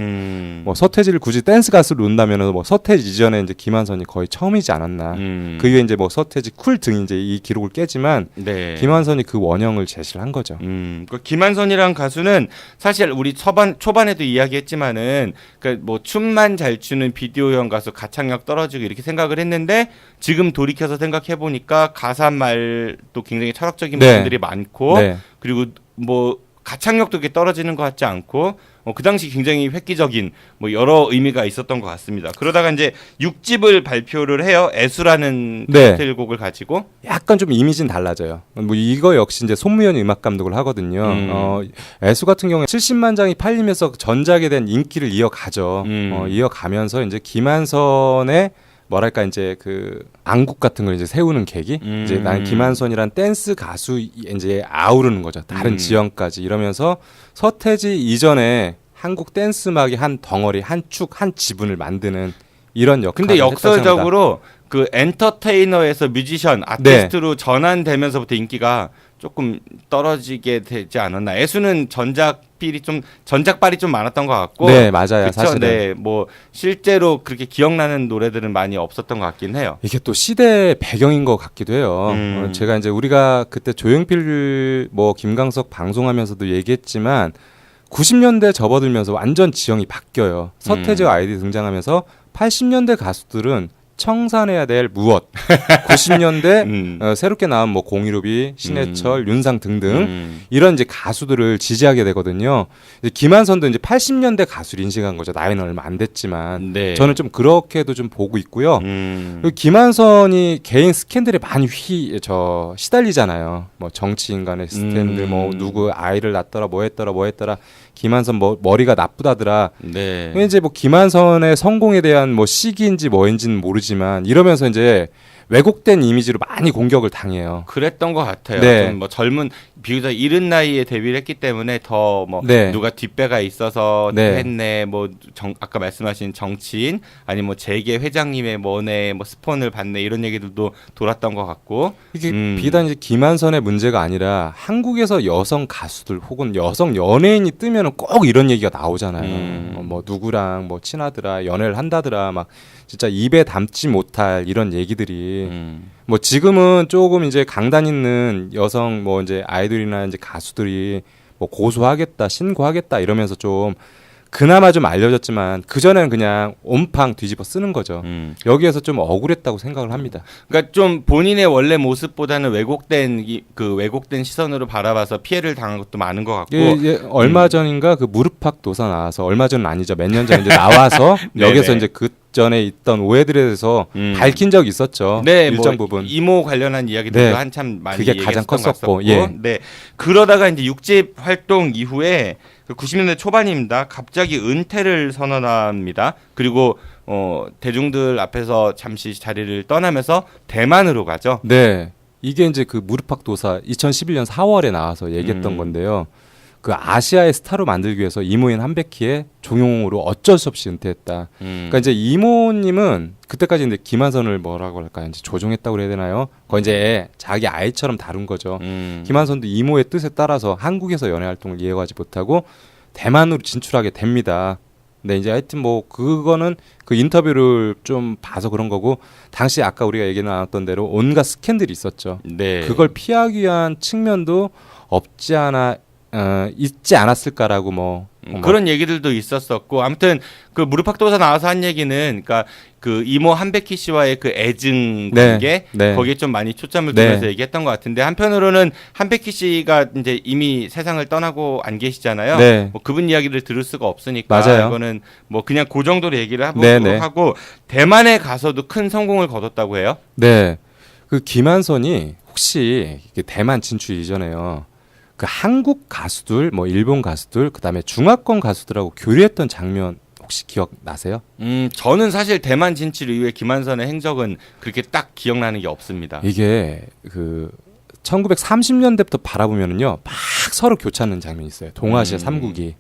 뭐 서태지를 굳이 댄스 가수로 놓는다면 뭐 서태지 이전에 이제 김한선이 거의 처음이지 않았나. 그 이후에 이제 뭐 서태지 쿨 등이 이제 이 기록을 깨지만 네. 김한선이 그 원형을 제시를 한 거죠. 그 김한선이란 가수는 사실 우리 초반에도 이야기했지만은 그러니까 뭐 춤만 잘 추는 비디오형 가수 가창력 떨어지고 이렇게 생각을 했는데 지금 돌이켜서 생각해 보니까 가사 말도 굉장히 철학적인 부분들이 많고 그리고 뭐 가창력도 그렇게 떨어지는 것 같지 않고 그 당시 굉장히 획기적인 뭐 여러 의미가 있었던 것 같습니다. 그러다가 이제 6집을 발표를 해요. 애수라는 타이틀곡을 가지고 약간 좀 이미지는 달라져요. 뭐 이거 역시 이제 손무현이 음악 감독을 하거든요. 애수 같은 경우에 70만 장이 팔리면서 전작에 대한 인기를 이어가죠. 이어가면서 이제 김한선의 뭐랄까 이제 그 안국 같은 걸 이제 세우는 계기. 이제 난 김한선이란 댄스 가수 이제 아우르는 거죠. 다른 지형까지 이러면서 서태지 이전에 한국 댄스 음악의 한 덩어리, 한 축, 한 지분을 만드는 이런 역할을 근데 역설적으로 그 엔터테이너에서 뮤지션, 아티스트로 전환되면서부터 인기가 조금 떨어지게 되지 않았나. 애수는 전작발이 좀 많았던 것 같고. 네, 맞아요. 그쵸? 사실은. 네, 뭐 실제로 그렇게 기억나는 노래들은 많이 없었던 것 같긴 해요. 이게 또 시대 배경인 것 같기도 해요. 제가 이제 우리가 그때 조용필 뭐 김광석 방송하면서도 얘기했지만 90년대 접어들면서 완전 지형이 바뀌어요. 서태지와 아이들이 등장하면서 80년대 가수들은 청산해야 될 무엇 90년대 새롭게 나온 뭐 공일오비, 신해철, 윤상 등등 이런 이제 가수들을 지지하게 되거든요. 이제 김한선도 이제 80년대 가수를 인식한 거죠. 나이는 얼마 안 됐지만 네. 저는 좀 그렇게도 좀 보고 있고요. 그리고 김한선이 개인 스캔들에 많이 시달리잖아요. 뭐 정치인 간의 스캔들, 뭐 누구 아이를 낳더라, 뭐 했더라. 김한선 뭐 머리가 나쁘다더라. 네. 이제 뭐 김한선의 성공에 대한 뭐 시기인지 뭐인지는 모르지만 이러면서 이제 왜곡된 이미지로 많이 공격을 당해요. 그랬던 것 같아요. 네. 좀 뭐 젊은 비교적 이른 나이에 데뷔를 했기 때문에 더 뭐 네. 누가 뒷배가 있어서 네. 했네. 뭐 아까 말씀하신 정치인 아니 뭐 재계 회장님의 뭐네 뭐 스폰을 받네 이런 얘기들도 돌았던 것 같고 이게 비단 이제 김한선의 문제가 아니라 한국에서 여성 가수들 혹은 여성 연예인이 뜨면은 꼭 이런 얘기가 나오잖아요. 뭐 누구랑 뭐 친하더라, 연애를 한다더라, 막 진짜 입에 담지 못할 이런 얘기들이 뭐 지금은 조금 이제 강단 있는 여성 뭐 이제 아이돌이나 이제 가수들이 뭐 고소하겠다, 신고하겠다 이러면서 좀 그나마 좀 알려졌지만 그전에는 그냥 온팡 뒤집어 쓰는 거죠. 여기에서 좀 억울했다고 생각을 합니다. 그러니까 좀 본인의 원래 모습보다는 왜곡된 시선으로 바라봐서 피해를 당한 것도 많은 것 같고 얼마 전인가 그 무릎팍 도사 나와서 얼마 전은 아니죠. 몇 년 전 이제 나와서 여기서 이제 그 전에 있던 오해들에 대해서 밝힌 적이 있었죠. 네, 일정 뭐 부분. 이모 관련한 이야기들도 네. 한참 많이 그게 가장 얘기했었던 것 컸었고, 같았고. 예. 네. 그러다가 이제 6집 활동 이후에 90년대 초반입니다. 갑자기 은퇴를 선언합니다. 그리고 대중들 앞에서 잠시 자리를 떠나면서 대만으로 가죠. 네. 이게 이제 그 무릎팍 도사 2011년 4월에 나와서 얘기했던 건데요. 그 아시아의 스타로 만들기 위해서 이모인 한백희의 종용으로 어쩔 수 없이 은퇴했다. 그러니까 이제 이모님은 그때까지 이제 김한선을 뭐라고 할까요? 이제 조종했다고 그래야 되나요? 거의 이제 자기 아이처럼 다룬 거죠. 김한선도 이모의 뜻에 따라서 한국에서 연애 활동을 이어가지 못하고 대만으로 진출하게 됩니다. 근데 이제 하여튼 뭐 그거는 그 인터뷰를 좀 봐서 그런 거고 당시 아까 우리가 얘기 나눴던 대로 온갖 스캔들이 있었죠. 네. 그걸 피하기 위한 측면도 없지 않아 있지 않았을까라고 뭐 그런 얘기들도 있었었고 아무튼 그 무릎팍도사 나와서 한 얘기는 그러니까 그 이모 한백희 씨와의 그 애증 관계 거기에 좀 많이 초점을 두면서 얘기했던 것 같은데 한편으로는 한백희 씨가 이제 이미 세상을 떠나고 안 계시잖아요. 뭐 그분 이야기를 들을 수가 없으니까 맞아요. 이거는 뭐 그냥 그 정도로 얘기를 하고 대만에 가서도 큰 성공을 거뒀다고 해요. 네, 그 김한선이 혹시 대만 진출 이전에요. 그 한국 가수들, 뭐 일본 가수들, 그다음에 중화권 가수들하고 교류했던 장면 혹시 기억나세요? 저는 사실 대만 진출 이후에 김한선의 행적은 그렇게 딱 기억나는 게 없습니다. 이게 그 1930년대부터 바라보면은요, 막 서로 교차하는 장면이 있어요. 동아시아 3국이.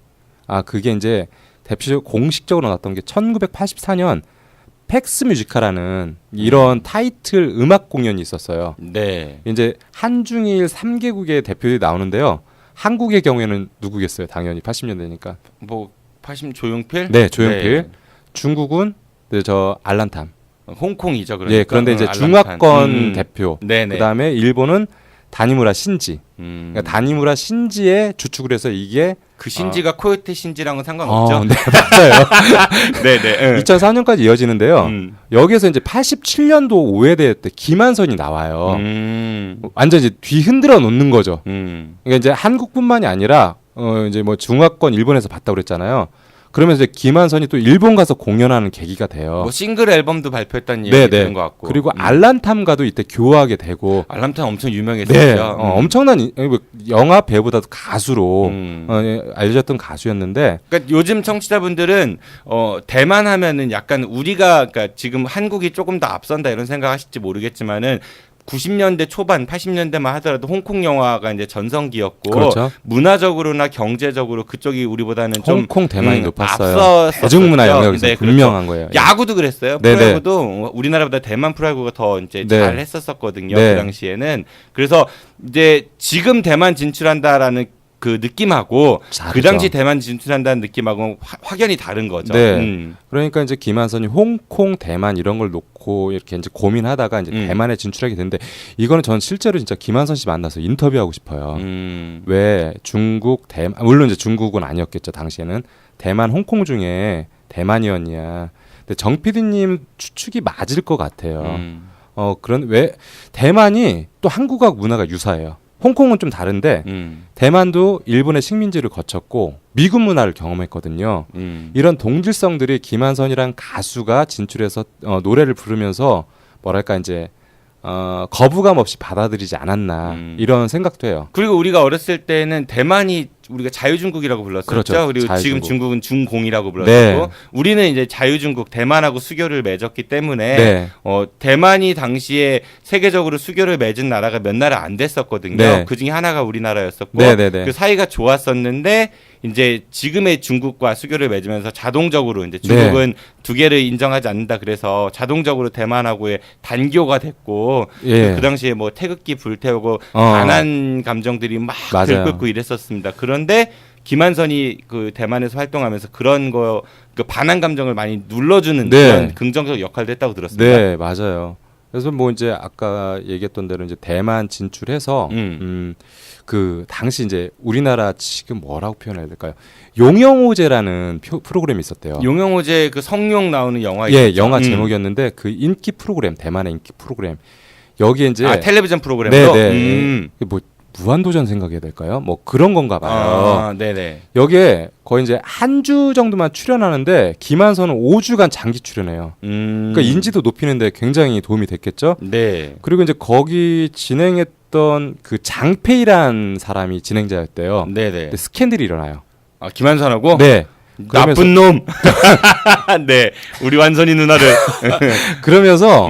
그게 이제 대표적으로 공식적으로 나왔던 게 1984년 팩스 뮤지카라는 이런 타이틀 음악 공연이 있었어요. 네. 이제 한중일 3개국의 대표들이 나오는데요. 한국의 경우에는 누구겠어요? 당연히 80년대니까. 뭐 80 조용필? 네, 조용필. 중국은 저 알란탐. 홍콩이죠, 그러니까. 예, 그런데 이제 중화권 대표. 네네. 그다음에 일본은 다니무라 신지. 그러니까 다니무라 신지에 주축을 해서 이게 그 신지가 코요테 신지랑은 상관없죠. 네, 맞아요. 네네. 2004년까지 이어지는데요. 여기에서 이제 87년도 오해대 때 김한선이 나와요. 완전 이제 뒤 흔들어 놓는 거죠. 그러니까 이제 한국뿐만이 아니라 이제 뭐 중화권 일본에서 봤다고 그랬잖아요. 그러면서 이제 김한선이 또 일본 가서 공연하는 계기가 돼요. 뭐 싱글 앨범도 발표했다는 얘기 들은 것 같고. 그리고 알란탐과도 이때 교화하게 되고. 알란탐 엄청 유명했었죠. 엄청난 영화 배우보다도 가수로 알려졌던 가수였는데. 그러니까 요즘 청취자분들은 대만 하면은 약간 우리가 그러니까 지금 한국이 조금 더 앞선다 이런 생각하실지 모르겠지만은. 90년대 초반, 80년대만 하더라도 홍콩 영화가 이제 전성기였고 그렇죠. 문화적으로나 경제적으로 그쪽이 우리보다는 좀 홍콩 대만이 높았어요. 앞섰었죠. 대중문화 영역에서 네, 분명한 거예요. 야구도 그랬어요. 네네. 프로야구도 우리나라보다 대만 프로야구가 더 이제 네. 잘 했었거든요. 네. 그 당시에는. 그래서 이제 지금 대만 진출한다라는 그 느낌하고 다르죠. 그 당시 대만 진출한다는 느낌하고 확연히 다른 거죠. 네. 그러니까 이제 김한선이 홍콩, 대만 이런 걸 놓고 이렇게 이제 고민하다가 이제 대만에 진출하게 됐는데 이거는 전 실제로 진짜 김한선 씨 만나서 인터뷰하고 싶어요. 왜 중국, 대만 물론 이제 중국은 아니었겠죠 당시에는 대만, 홍콩 중에 대만이었냐. 근데 정 PD님 추측이 맞을 것 같아요. 그런 왜 대만이 또 한국하고 문화가 유사해요. 홍콩은 좀 다른데 대만도 일본의 식민지를 거쳤고 미군 문화를 경험했거든요. 이런 동질성들이 김한선이란 가수가 진출해서 노래를 부르면서 뭐랄까 이제 거부감 없이 받아들이지 않았나 이런 생각도 해요. 그리고 우리가 어렸을 때는 대만이 우리가 자유중국이라고 불렀었죠. 그렇죠. 그리고 자유중국. 지금 중국은 중공이라고 불렀고 네. 우리는 이제 자유중국 대만하고 수교를 맺었기 때문에 네. 대만이 당시에 세계적으로 수교를 맺은 나라가 몇 나라 안 됐었거든요. 네. 그 중에 하나가 우리나라였었고 네네네. 그 사이가 좋았었는데 이제 지금의 중국과 수교를 맺으면서 자동적으로 이제 중국은 두 개를 인정하지 않는다 그래서 자동적으로 대만하고의 단교가 됐고 예. 그 당시에 뭐 태극기 불태우고 반한 감정들이 막 맞아요. 들끓고 이랬었습니다. 그런데 김한선이 그 대만에서 활동하면서 그런 거 그 반한 감정을 많이 눌러주는 네. 그런 긍정적 역할도 했다고 들었습니다. 네, 맞아요. 그래서 뭐 이제 아까 얘기했던 대로 이제 대만 진출해서 그 당시 이제 우리나라 지금 뭐라고 표현해야 될까요? 용영호제라는 프로그램이 있었대요. 용영호제 그 성룡 나오는 영화 예, 있었죠? 영화 제목이었는데 그 인기 프로그램 대만의 인기 프로그램 여기에 이제 텔레비전 프로그램으로 네네 뭐 무한도전 생각해야 될까요? 뭐 그런 건가 봐요. 네네. 여기에 거의 이제 한 주 정도만 출연하는데 김한선은 5주간 장기 출연해요. 그러니까 인지도 높이는데 굉장히 도움이 됐겠죠. 네. 그리고 이제 거기 진행했던 그 장페이란 사람이 진행자였대요. 네네. 근데 스캔들이 일어나요. 김한선하고? 네. 나쁜 놈. 네. 우리 완선이 누나를. 그러면서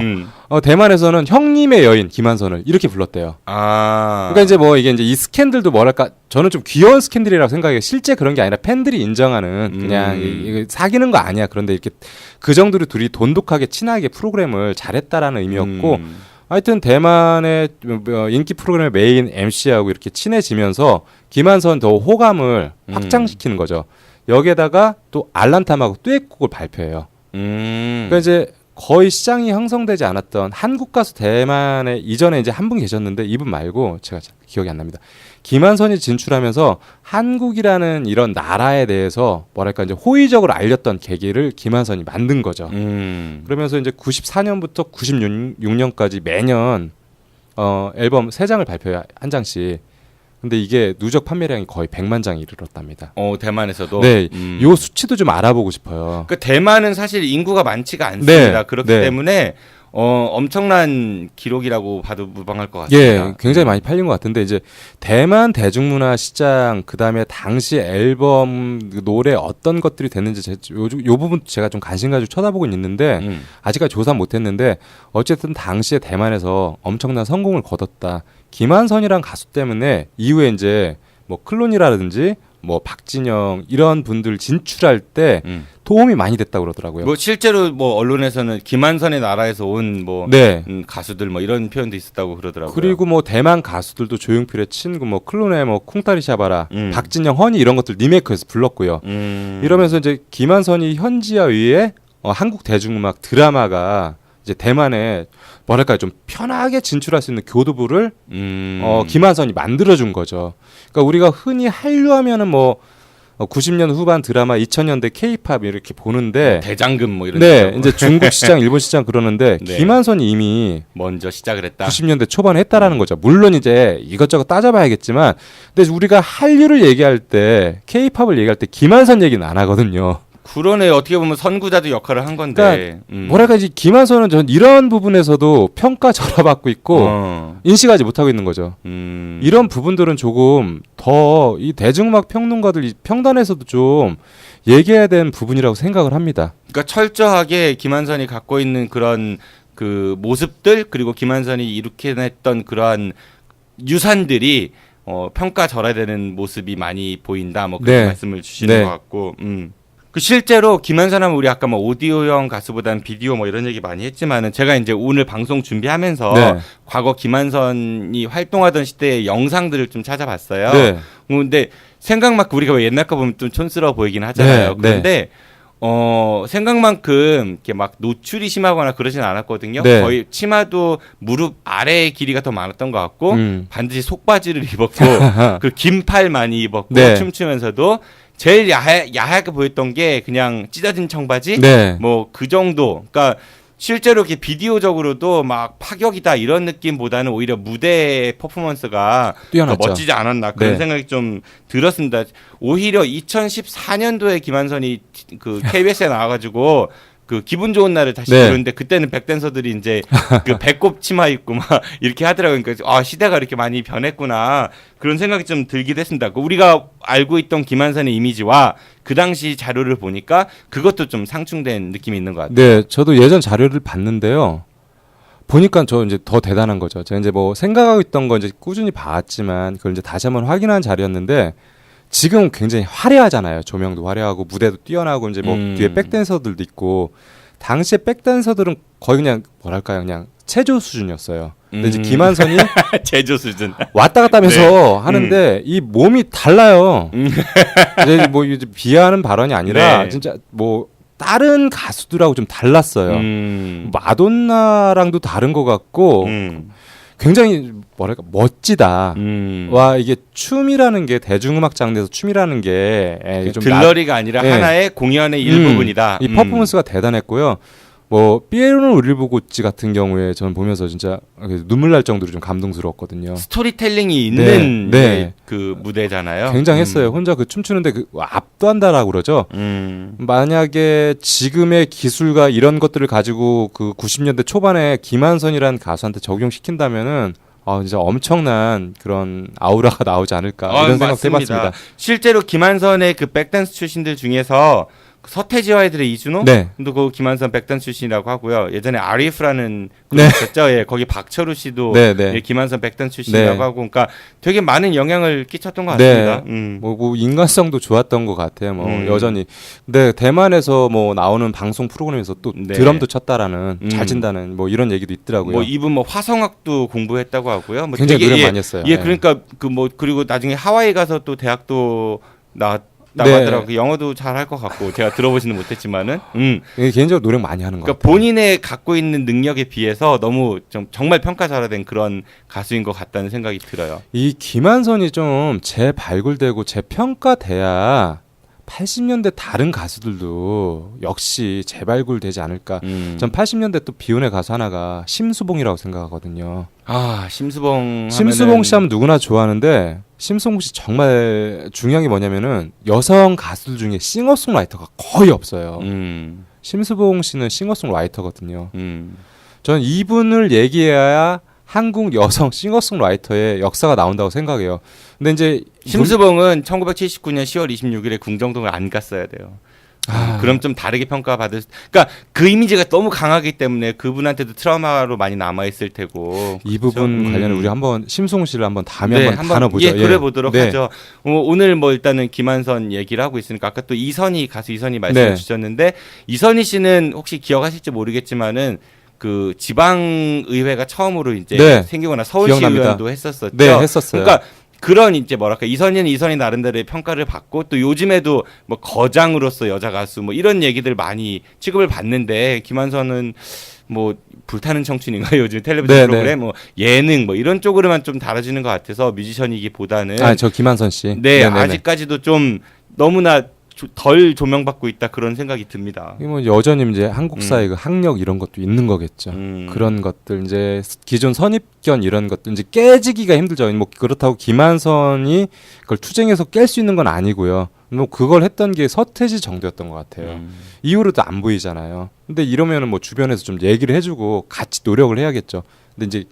대만에서는 형님의 여인 김한선을 이렇게 불렀대요. 그러니까 이제 뭐 이게 이제 이 스캔들도 뭐랄까 저는 좀 귀여운 스캔들이라고 생각해요. 실제 그런 게 아니라 팬들이 인정하는 그냥 이거 사귀는 거 아니야. 그런데 이렇게 그 정도로 둘이 돈독하게 친하게 프로그램을 잘했다라는 의미였고 하여튼 대만의 인기 프로그램의 메인 MC하고 이렇게 친해지면서 김한선 더 호감을 확장시키는 거죠. 여기에다가 또 알란탐하고 듀엣곡을 발표해요. 그러니까 이제 거의 시장이 형성되지 않았던 한국 가수 대만에 이전에 이제 한 분 계셨는데 이분 말고 제가 기억이 안 납니다. 김한선이 진출하면서 한국이라는 이런 나라에 대해서 뭐랄까 이제 호의적으로 알렸던 계기를 김한선이 만든 거죠. 그러면서 이제 94년부터 96년까지 매년 앨범 3장을 발표해요. 한 장씩. 근데 이게 누적 판매량이 거의 100만 장에 이르렀답니다. 대만에서도. 네, 요 수치도 좀 알아보고 싶어요. 그 대만은 사실 인구가 많지가 않습니다. 네, 그렇기 네. 때문에 엄청난 기록이라고 봐도 무방할 것 같습니다. 예, 굉장히 많이 팔린 것 같은데 이제 대만 대중문화 시장 그다음에 당시 앨범 노래 어떤 것들이 됐는지 요 부분 제가 좀 관심 가지고 쳐다보고 있는데 아직까지 조사 못했는데 어쨌든 당시에 대만에서 엄청난 성공을 거뒀다. 김한선이란 가수 때문에 이후에 이제 뭐 클론이라든지 뭐 박진영 이런 분들 진출할 때 도움이 많이 됐다고 그러더라고요. 뭐 실제로 뭐 언론에서는 김한선의 나라에서 온 뭐 네. 가수들 뭐 이런 표현도 있었다고 그러더라고요. 그리고 뭐 대만 가수들도 조용필의 친구 뭐 클론의 뭐 쿵따리 샤바라, 박진영, 허니 이런 것들 리메이크해서 불렀고요. 이러면서 이제 김한선이 현지와 위에 한국 대중음악 드라마가 이제 대만에 뭐랄까 좀 편하게 진출할 수 있는 교두부를 김한선이 만들어준 거죠. 그러니까 우리가 흔히 한류하면은 뭐 90년 후반 드라마, 2000년대 K-팝 이렇게 보는데 대장금 뭐 이런. 네, 이제 중국 시장, 일본 시장 그러는데 네. 김한선이 이미 먼저 시작을 했다. 90년대 초반에 했다라는 거죠. 물론 이제 이것저것 따져봐야겠지만, 근데 우리가 한류를 얘기할 때, K-팝을 얘기할 때 김한선 얘기는 안 하거든요. 그러네. 어떻게 보면 선구자도 역할을 한 건데. 그러니까 뭐랄까 이제 김한선은 전 이런 부분에서도 평가절하받고 있고 인식하지 못하고 있는 거죠. 이런 부분들은 조금 더 이 대중음악 평론가들 평단에서도 좀 얘기해야 되는 부분이라고 생각을 합니다. 그러니까 철저하게 김한선이 갖고 있는 그런 그 모습들 그리고 김한선이 일으켜냈던 그러한 유산들이 평가절하되는 모습이 많이 보인다. 뭐 그런 네. 말씀을 주시는 네. 것 같고. 그 실제로 김한선 하면 우리 아까 뭐 오디오형 가수보다는 비디오 뭐 이런 얘기 많이 했지만은 제가 이제 오늘 방송 준비하면서 네. 과거 김한선이 활동하던 시대의 영상들을 좀 찾아봤어요. 네. 근데 생각만큼 우리가 왜 옛날 거 보면 좀 촌스러워 보이긴 하잖아요. 네, 그런데 생각만큼 이렇게 막 노출이 심하거나 그러진 않았거든요. 네. 거의 치마도 무릎 아래의 길이가 더 많았던 것 같고 반드시 속바지를 입었고 그 긴 팔 많이 입었고 네. 춤추면서도 제일 야하게 보였던 게 그냥 찢어진 청바지 네. 뭐 그 정도. 그러니까 실제로 이렇게 비디오적으로도 막 파격이다 이런 느낌보다는 오히려 무대 퍼포먼스가 뛰어났죠. 더 멋지지 않았나 그런 네. 생각이 좀 들었습니다. 오히려 2014년도에 김한선이 그 KBS에 나와가지고 그 기분 좋은 날을 다시 네. 부르는데 그때는 백댄서들이 이제 그 배꼽 치마 입고 막 이렇게 하더라고요. 그러니까 시대가 이렇게 많이 변했구나 그런 생각이 좀 들기도 했습니다. 우리가 알고 있던 김한선의 이미지와 그 당시 자료를 보니까 그것도 좀 상충된 느낌이 있는 것 같아요. 네, 저도 예전 자료를 봤는데요. 보니까 저 이제 더 대단한 거죠. 제가 이제 뭐 생각하고 있던 거 이제 꾸준히 봐왔지만 그걸 이제 다시 한번 확인한 자료였는데 지금 굉장히 화려하잖아요. 조명도 화려하고 무대도 뛰어나고 이제 뭐 뒤에 백댄서들도 있고 당시에 백댄서들은 거의 그냥 뭐랄까요, 그냥 체조 수준이었어요. 근데 이제 김한선이 제조 수준. 왔다 갔다 하면서 네. 하는데 이 몸이 달라요. 이제 뭐 이제 비하하는 발언이 아니라 네. 진짜 뭐 다른 가수들하고 좀 달랐어요. 마돈나랑도 다른 것 같고 굉장히 뭐랄까 멋지다. 와 이게 춤이라는 게 대중음악 장르에서 춤이라는 게 좀 들러리가 아니라 네. 하나의 공연의 일부분이다. 이 퍼포먼스가 대단했고요. 뭐 삐에로는 우리를 보고 있지 같은 경우에 저는 보면서 진짜 눈물 날 정도로 좀 감동스러웠거든요. 스토리텔링이 있는 네. 그 무대잖아요. 굉장했어요. 혼자 그 춤추는데 그 압도한다라고 그러죠. 만약에 지금의 기술과 이런 것들을 가지고 그 90년대 초반에 김한선이라는 가수한테 적용시킨다면은 진짜 엄청난 그런 아우라가 나오지 않을까 이런 생각도 해봤습니다. 실제로 김한선의 그 백댄스 출신들 중에서 서태지와 아이들의 이준호, 네. 또 그 김한선 백댄스 출신이라고 하고요. 예전에 RF라는 네. 그룹이었죠. 예, 거기 박철우 씨도 네, 네. 예, 김한선 백댄스 출신이라고 네. 하고, 그러니까 되게 많은 영향을 끼쳤던 것 네. 같습니다. 뭐 인간성도 좋았던 것 같아요. 뭐 여전히. 근데 대만에서 뭐 나오는 방송 프로그램에서 또 네. 드럼도 쳤다라는 잘 친다는 뭐 이런 얘기도 있더라고요. 뭐 이분 뭐 화성학도 공부했다고 하고요. 뭐 굉장히 되게, 노력 예, 많이 했어요. 예, 네. 그러니까 그 뭐 그리고 나중에 하와이 가서 또 대학도 나왔다고 네. 하더라고요. 영어도 잘 할 것 같고 제가 들어보지는 못했지만은. 개인적으로 노력 많이 하는 것 그러니까 같아요. 본인의 갖고 있는 능력에 비해서 너무 좀 정말 평가절하된 그런 가수인 것 같다는 생각이 들어요. 이 김한선이 좀 재발굴되고 재평가돼야 80년대 다른 가수들도 역시 재발굴되지 않을까. 전 80년대 또 비운의 가수 하나가 심수봉이라고 생각하거든요. 심수봉 씨 하면 누구나 좋아하는데 심수봉 씨 정말 중요한 게 뭐냐면은 여성 가수들 중에 싱어송라이터가 거의 없어요. 심수봉 씨는 싱어송라이터거든요. 저는 이분을 얘기해야 한국 여성 싱어송라이터의 역사가 나온다고 생각해요. 근데 이제 심수봉은 1979년 10월 26일에 궁정동을 안 갔어야 돼요. 그럼 좀 다르게 평가받을 그러니까 그 이미지가 너무 강하기 때문에 그분한테도 트라우마로 많이 남아있을 테고 이 부분 관련해 우리 한번 심수봉 씨를 한번 다음에 네, 한번 다뤄보죠. 예, 그래 보도록 네. 하죠. 오늘 뭐 일단은 김한선 얘기를 하고 있으니까 아까 또 가수 이선희 말씀해 네. 주셨는데 이선희 씨는 혹시 기억하실지 모르겠지만은 그 지방의회가 처음으로 이제 네. 생기거나 서울시의원도 했었었죠. 네, 했었어요. 그러니까 그런 이제 뭐랄까 이선희는 이선희 나름대로의 평가를 받고 또 요즘에도 뭐 거장으로서 여자 가수 뭐 이런 얘기들 많이 취급을 받는데 김한선은 뭐 불타는 청춘인가 요즘 텔레비전 네, 프로그램 네. 뭐 예능 뭐 이런 쪽으로만 좀 다뤄지는 것 같아서 뮤지션이기보다는 저 김한선 씨. 네 네네네. 아직까지도 좀 너무나 덜 조명받고 있다 그런 생각이 듭니다. 뭐 여전히 이제 한국사의 그 학력 이런 것도 있는 거겠죠. 그런 것들 이제 기존 선입견 이런 것들 이제 깨지기가 힘들죠. 뭐 그렇다고 김한선이 그걸 투쟁해서 깰 수 있는 건 아니고요. 뭐 그걸 했던 게 서태지 정도였던 것 같아요. 이후로도 안 보이잖아요. 근데 이러면은 뭐 주변에서 좀 얘기를 해주고 같이 노력을 해야겠죠. 근데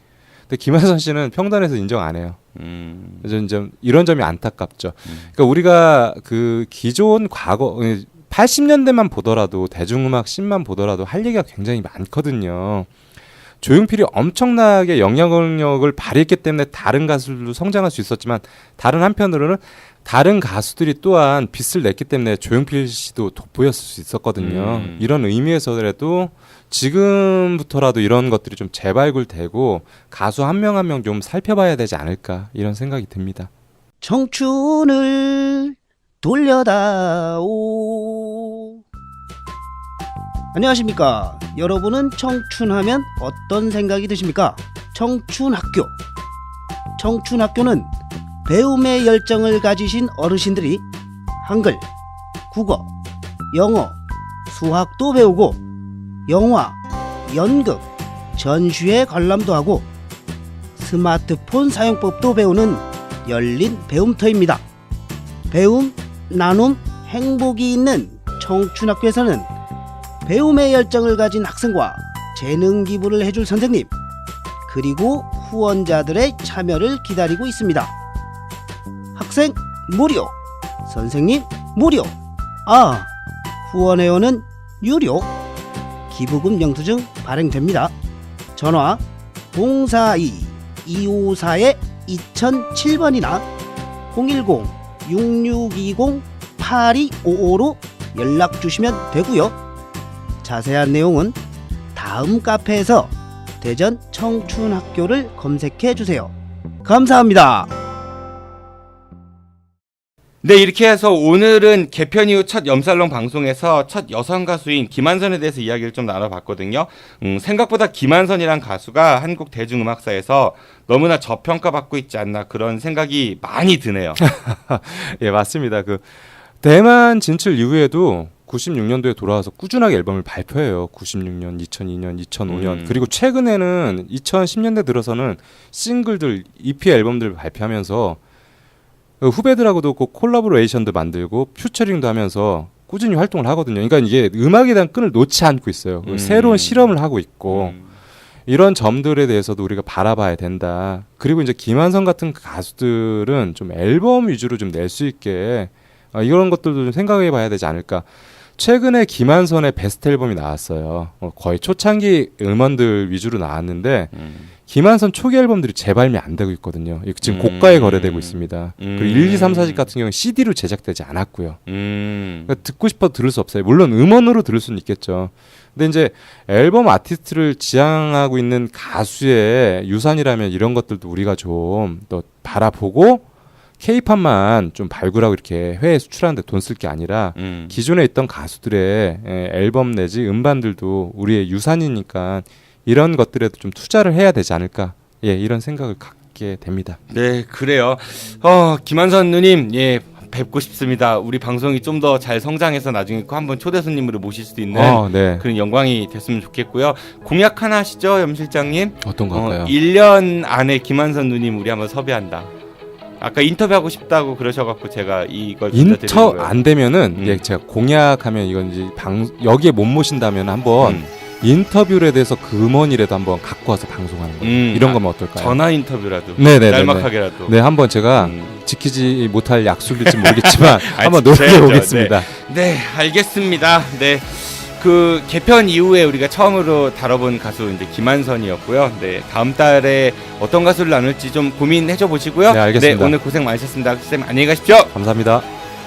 김한선 씨는 평단에서 인정 안 해요. 저는 좀 이런 점이 안타깝죠. 그러니까 우리가 그 기존 과거 80년대만 보더라도 대중음악 씬만 보더라도 할 얘기가 굉장히 많거든요. 조용필이 엄청나게 영향력을 발휘했기 때문에 다른 가수들도 성장할 수 있었지만 다른 한편으로는 다른 가수들이 또한 빛을 냈기 때문에 조용필 씨도 돋보였을 수 있었거든요. 이런 의미에서라도 지금부터라도 이런 것들이 좀 재발굴되고 가수 한 명 한 명 좀 살펴봐야 되지 않을까 이런 생각이 듭니다. 청춘을 돌려다오. 안녕하십니까. 여러분은 청춘하면 어떤 생각이 드십니까? 청춘학교. 청춘학교는 배움의 열정을 가지신 어르신들이 한글, 국어, 영어, 수학도 배우고 영화, 연극, 전시회 관람도 하고 스마트폰 사용법도 배우는 열린 배움터입니다. 배움, 나눔, 행복이 있는 청춘학교에서는 배움의 열정을 가진 학생과 재능 기부를 해줄 선생님, 그리고 후원자들의 참여를 기다리고 있습니다. 학생 무료, 선생님 무료, 후원회원은 유료. 기부금 영수증 발행됩니다. 전화 042-254-2007번이나 010-6620-8255로 연락 주시면 되고요. 자세한 내용은 다음 카페에서 대전 청춘학교를 검색해 주세요. 감사합니다. 네, 이렇게 해서 오늘은 개편 이후 첫 염살롱 방송에서 첫 여성 가수인 김한선에 대해서 이야기를 좀 나눠봤거든요. 생각보다 김한선이란 가수가 한국 대중음악사에서 너무나 저평가받고 있지 않나 그런 생각이 많이 드네요. 예, 맞습니다. 그 대만 진출 이후에도 96년도에 돌아와서 꾸준하게 앨범을 발표해요. 96년, 2002년, 2005년 그리고 최근에는 2010년대 들어서는 싱글들, EP 앨범들 발표하면서 후배들하고도 꼭 콜라보레이션도 만들고 퓨처링도 하면서 꾸준히 활동을 하거든요. 그러니까 이게 음악에 대한 끈을 놓지 않고 있어요. 새로운 실험을 하고 있고 이런 점들에 대해서도 우리가 바라봐야 된다. 그리고 이제 김한선 같은 가수들은 좀 앨범 위주로 좀 낼 수 있게 이런 것들도 좀 생각해 봐야 되지 않을까. 최근에 김한선의 베스트 앨범이 나왔어요. 거의 초창기 음원들 위주로 나왔는데 김한선 초기 앨범들이 재발매 안 되고 있거든요. 지금 고가에 거래되고 있습니다. 그리고 1, 2, 3, 4집 같은 경우는 CD로 제작되지 않았고요. 그러니까 듣고 싶어도 들을 수 없어요. 물론 음원으로 들을 수는 있겠죠. 근데 이제 앨범 아티스트를 지향하고 있는 가수의 유산이라면 이런 것들도 우리가 좀 더 바라보고 K-팝만 좀 발굴하고 이렇게 해외에 수출하는데 돈 쓸 게 아니라 기존에 있던 가수들의 앨범 내지 음반들도 우리의 유산이니까 이런 것들에도 좀 투자를 해야 되지 않을까. 예, 이런 생각을 갖게 됩니다. 네, 그래요. 김한선 누님, 예, 뵙고 싶습니다. 우리 방송이 좀 더 잘 성장해서 나중에 한번 초대 손님으로 모실 수도 있는 네. 그런 영광이 됐으면 좋겠고요. 공약 하나 하시죠, 염 실장님? 어떤 걸까요? 1년 안에 김한선 누님 우리 한번 섭외한다. 아까 인터뷰하고 싶다고 그러셔갖고 제가 이걸 인터 안 되면은 예, 제가 공약하면 이건 이제 여기에 못 모신다면 한번 인터뷰에 대해서 금원이라도 한번 갖고 와서 방송하는 거예요. 이런 거면 어떨까요? 전화 인터뷰라도 네네네. 짤막하게라도. 네, 한번 제가 지키지 못할 약속일지 모르겠지만 한번 노력해 보겠습니다. 네, 알겠습니다. 네. 그 개편 이후에 우리가 처음으로 다뤄본 가수 이제 김한선이었고요. 네, 다음 달에 어떤 가수를 나눌지 좀 고민해줘 보시고요. 네, 알겠습니다. 네, 오늘 고생 많으셨습니다. 쌤 안녕히 가십시오. 감사합니다.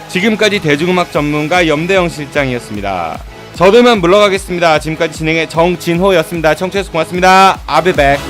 지금까지 대중음악 전문가 염대영 실장이었습니다. 저도 이만 물러가겠습니다. 지금까지 진행의 정진호였습니다. 청취해주셔서 고맙습니다. I'll be back.